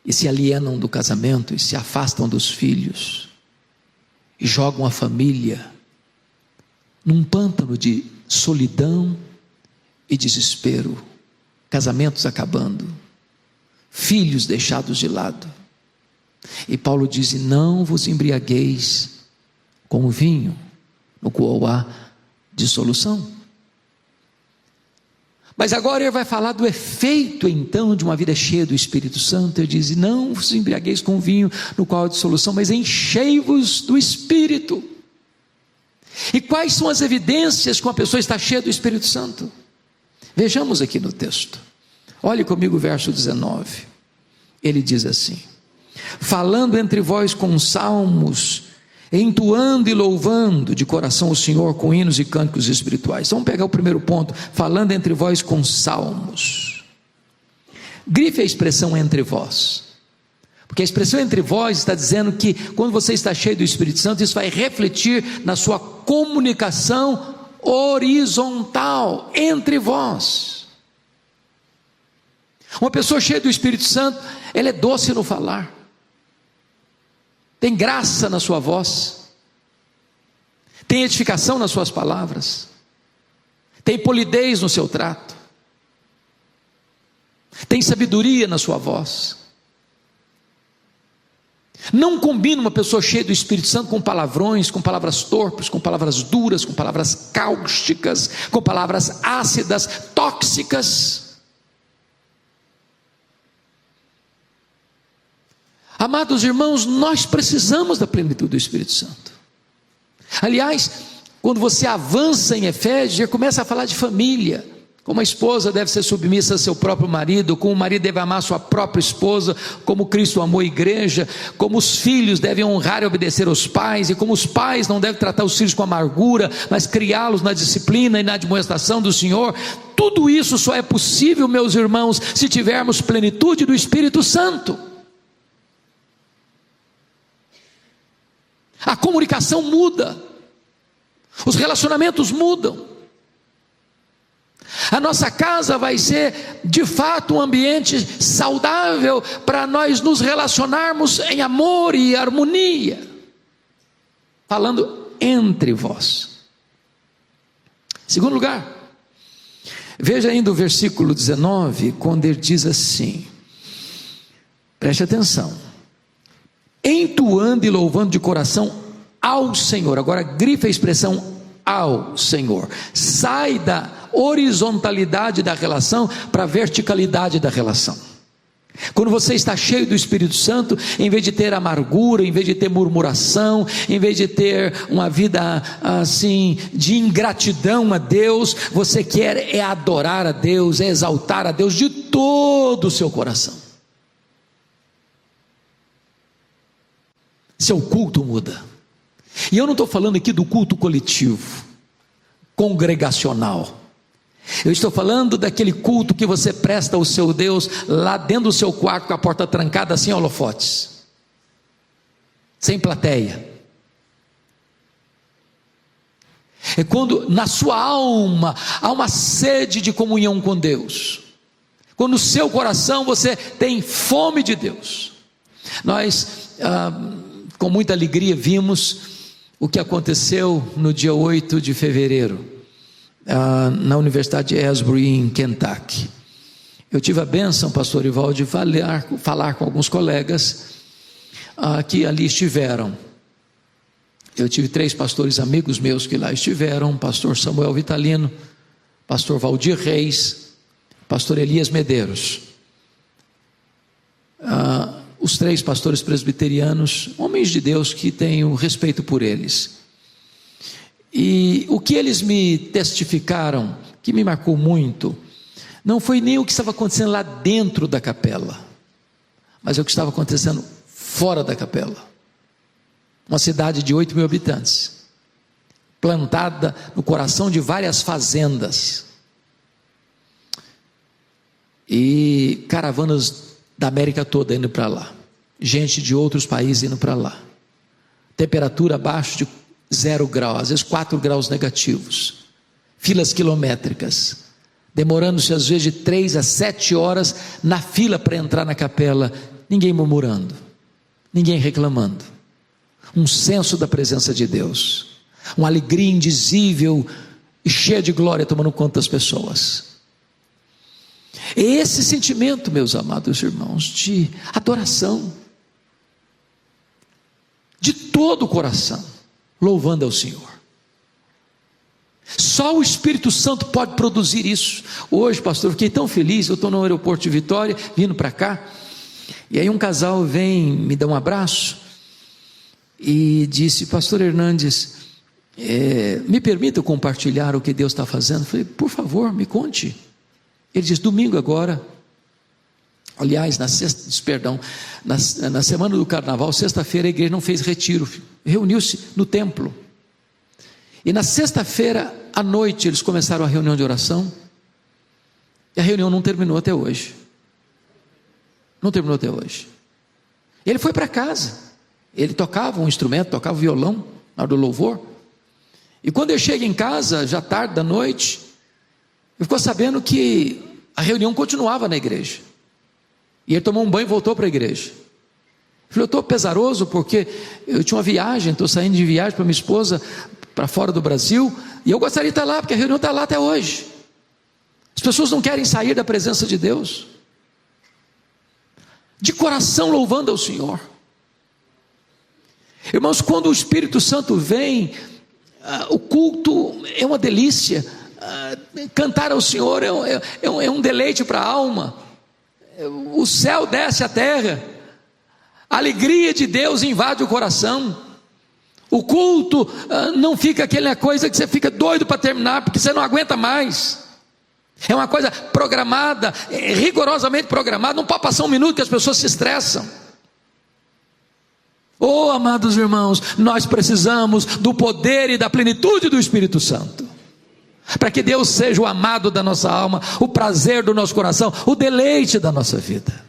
e se alienam do casamento, e se afastam dos filhos, e jogam a família num pântano de solidão e desespero, casamentos acabando, filhos deixados de lado. E Paulo diz: não vos embriagueis com o vinho, no qual há dissolução. Mas agora ele vai falar do efeito então de uma vida cheia do Espírito Santo. Ele diz: não vos embriagueis com o vinho, no qual há dissolução, mas enchei-vos do Espírito. E quais são as evidências que uma pessoa está cheia do Espírito Santo? Vejamos aqui no texto. Olhe comigo o verso 19. Ele diz assim: falando entre vós com salmos entoando e louvando de coração o Senhor com hinos e cânticos espirituais. Vamos pegar o primeiro ponto, falando entre vós com salmos. Grife a expressão entre vós, porque a expressão entre vós está dizendo que quando você está cheio do Espírito Santo, isso vai refletir na sua comunicação horizontal entre vós. Uma pessoa cheia do Espírito Santo, ela é doce no falar, tem graça na sua voz, tem edificação nas suas palavras, tem polidez no seu trato, tem sabedoria na sua voz. Não combina uma pessoa cheia do Espírito Santo com palavrões, com palavras torpes, com palavras duras, com palavras cáusticas, com palavras ácidas, tóxicas. Amados irmãos, nós precisamos da plenitude do Espírito Santo. Aliás, quando você avança em Efésios, já começa a falar de família, como a esposa deve ser submissa a seu próprio marido, como o marido deve amar sua própria esposa, como Cristo amou a igreja, como os filhos devem honrar e obedecer aos pais, e como os pais não devem tratar os filhos com amargura, mas criá-los na disciplina e na admoestação do Senhor. Tudo isso só é possível, meus irmãos, se tivermos plenitude do Espírito Santo. A comunicação muda, os relacionamentos mudam, a nossa casa vai ser de fato um ambiente saudável para nós nos relacionarmos em amor e harmonia, falando entre vós. Segundo lugar, veja ainda o versículo 19, quando ele diz assim, preste atenção, entoando e louvando de coração ao Senhor. Agora grife a expressão ao Senhor. Sai da horizontalidade da relação para a verticalidade da relação. Quando você está cheio do Espírito Santo, em vez de ter amargura, em vez de ter murmuração, em vez de ter uma vida assim de ingratidão a Deus, você quer é adorar a Deus, é exaltar a Deus de todo o seu coração. Seu culto muda. E eu não estou falando aqui do culto coletivo, congregacional. Eu estou falando daquele culto que você presta ao seu Deus lá dentro do seu quarto, com a porta trancada, sem holofotes, sem plateia. É quando na sua alma há uma sede de comunhão com Deus, quando no seu coração você tem fome de Deus. Nós com muita alegria vimos o que aconteceu no dia 8 de fevereiro, na Universidade de Asbury, em Kentucky. Eu tive a bênção, pastor Ivaldo, de falar com alguns colegas que ali estiveram. Eu tive 3 pastores amigos meus que lá estiveram, pastor Samuel Vitalino, pastor Valdir Reis, pastor Elias Medeiros. Os 3 pastores presbiterianos, homens de Deus que tenho respeito por eles. E o que eles me testificaram, que me marcou muito, não foi nem o que estava acontecendo lá dentro da capela, mas o que estava acontecendo fora da capela. Uma cidade de 8 mil habitantes, plantada no coração de várias fazendas, e caravanas da América toda indo para lá, gente de outros países indo para lá, temperatura abaixo de 0 graus, às vezes 4 graus negativos, filas quilométricas, demorando-se às vezes de 3 a 7 horas na fila para entrar na capela, ninguém murmurando, ninguém reclamando, um senso da presença de Deus, uma alegria indizível e cheia de glória tomando conta das pessoas. Esse sentimento, meus amados irmãos, de adoração, de todo o coração, louvando ao Senhor. Só o Espírito Santo pode produzir isso. Hoje, pastor, fiquei tão feliz, eu estou no aeroporto de Vitória, vindo para cá, e aí um casal vem, me dá um abraço, e disse, pastor Hernandes, me permita compartilhar o que Deus está fazendo? Eu falei, por favor, me conte. Ele diz, domingo agora, Aliás, na semana do carnaval, sexta-feira, a igreja não fez retiro, reuniu-se no templo. E na sexta-feira à noite eles começaram a reunião de oração, e a reunião não terminou até hoje. Não terminou até hoje. Ele foi para casa, ele tocava um instrumento, tocava violão, na hora do louvor. E quando eu chego em casa, já tarde da noite, eu fico sabendo que a reunião continuava na igreja. E ele tomou um banho e voltou para a igreja. Eu falei, eu estou pesaroso porque eu tinha uma viagem, estou saindo de viagem para minha esposa, para fora do Brasil, e eu gostaria de estar lá, porque a reunião está lá até hoje. As pessoas não querem sair da presença de Deus, de coração louvando ao Senhor. Irmãos, quando o Espírito Santo vem, o culto é uma delícia, cantar ao Senhor é um deleite para a alma. O céu desce à terra, a alegria de Deus invade o coração. O culto não fica aquela coisa que você fica doido para terminar, porque você não aguenta mais. É uma coisa programada, rigorosamente programada, não pode passar um minuto que as pessoas se estressam. Oh, amados irmãos, nós precisamos do poder e da plenitude do Espírito Santo, para que Deus seja o amado da nossa alma, o prazer do nosso coração, o deleite da nossa vida.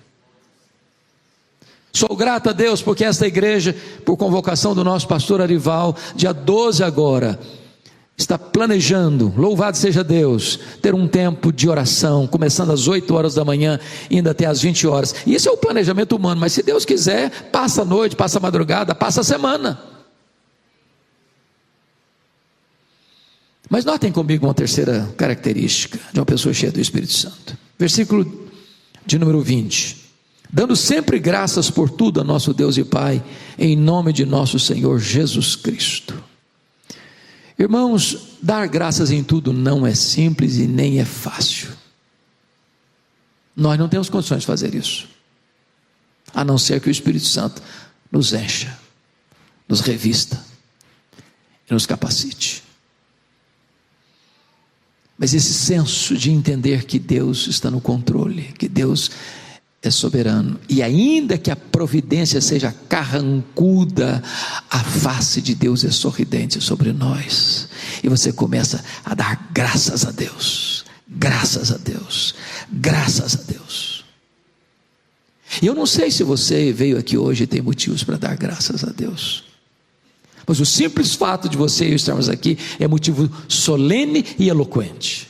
Sou grato a Deus porque esta igreja, por convocação do nosso pastor Arival, dia 12 agora, está planejando, louvado seja Deus, ter um tempo de oração, começando às 8 horas da manhã, indo até às 20 horas. E esse é o planejamento humano, mas se Deus quiser, passa a noite, passa a madrugada, passa a semana. Mas notem comigo uma terceira característica de uma pessoa cheia do Espírito Santo. Versículo de número 20. Dando sempre graças por tudo a nosso Deus e Pai, em nome de nosso Senhor Jesus Cristo. Irmãos, dar graças em tudo não é simples e nem é fácil. Nós não temos condições de fazer isso, a não ser que o Espírito Santo nos encha, nos revista e nos capacite. Mas esse senso de entender que Deus está no controle, que Deus é soberano, e ainda que a providência seja carrancuda, a face de Deus é sorridente sobre nós, e você começa a dar graças a Deus, graças a Deus, graças a Deus. E eu não sei se você veio aqui hoje e tem motivos para dar graças a Deus, mas o simples fato de você e eu estarmos aqui é motivo solene e eloquente,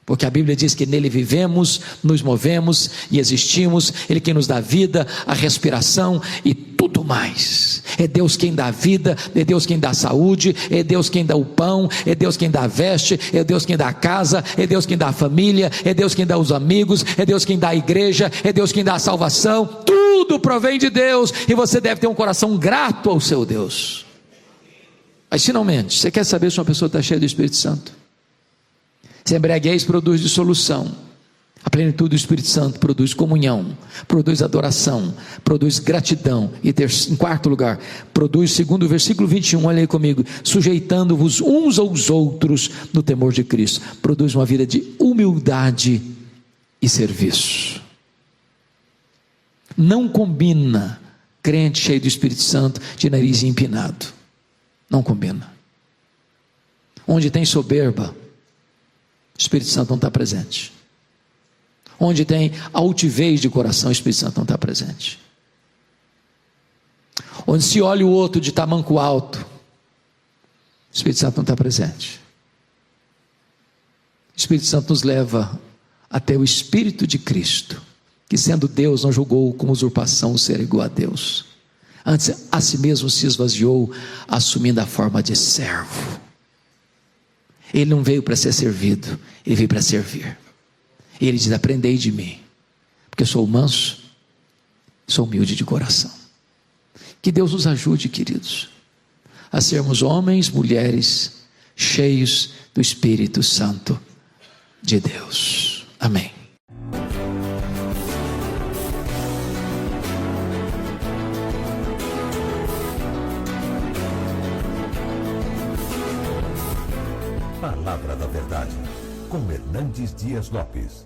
porque a Bíblia diz que nele vivemos, nos movemos e existimos. Ele quem nos dá vida, a respiração e tudo mais. É Deus quem dá vida, é Deus quem dá saúde, é Deus quem dá o pão, é Deus quem dá a veste, é Deus quem dá a casa, é Deus quem dá a família, é Deus quem dá os amigos, é Deus quem dá a igreja, é Deus quem dá a salvação. Tudo provém de Deus, e você deve ter um coração grato ao seu Deus. Mas finalmente, você quer saber se uma pessoa está cheia do Espírito Santo? Se embriaguez produz dissolução, a plenitude do Espírito Santo produz comunhão, produz adoração, produz gratidão, e em quarto lugar, produz, segundo o versículo 21, olha aí comigo, sujeitando-vos uns aos outros no temor de Cristo, produz uma vida de humildade e serviço. Não combina crente cheio do Espírito Santo de nariz empinado, não combina. Onde tem soberba, o Espírito Santo não está presente. Onde tem altivez de coração, o Espírito Santo não está presente. Onde se olha o outro de tamanco alto, o Espírito Santo não está presente. O Espírito Santo nos leva até o Espírito de Cristo, que sendo Deus não julgou como usurpação o ser igual a Deus. Antes a si mesmo se esvaziou, assumindo a forma de servo. Ele não veio para ser servido, ele veio para servir. E ele diz: aprendei de mim, porque eu sou manso, sou humilde de coração. Que Deus nos ajude, queridos, a sermos homens, mulheres, cheios do Espírito Santo de Deus. Amém. Palavra da Verdade, com Hernandes Dias Lopes.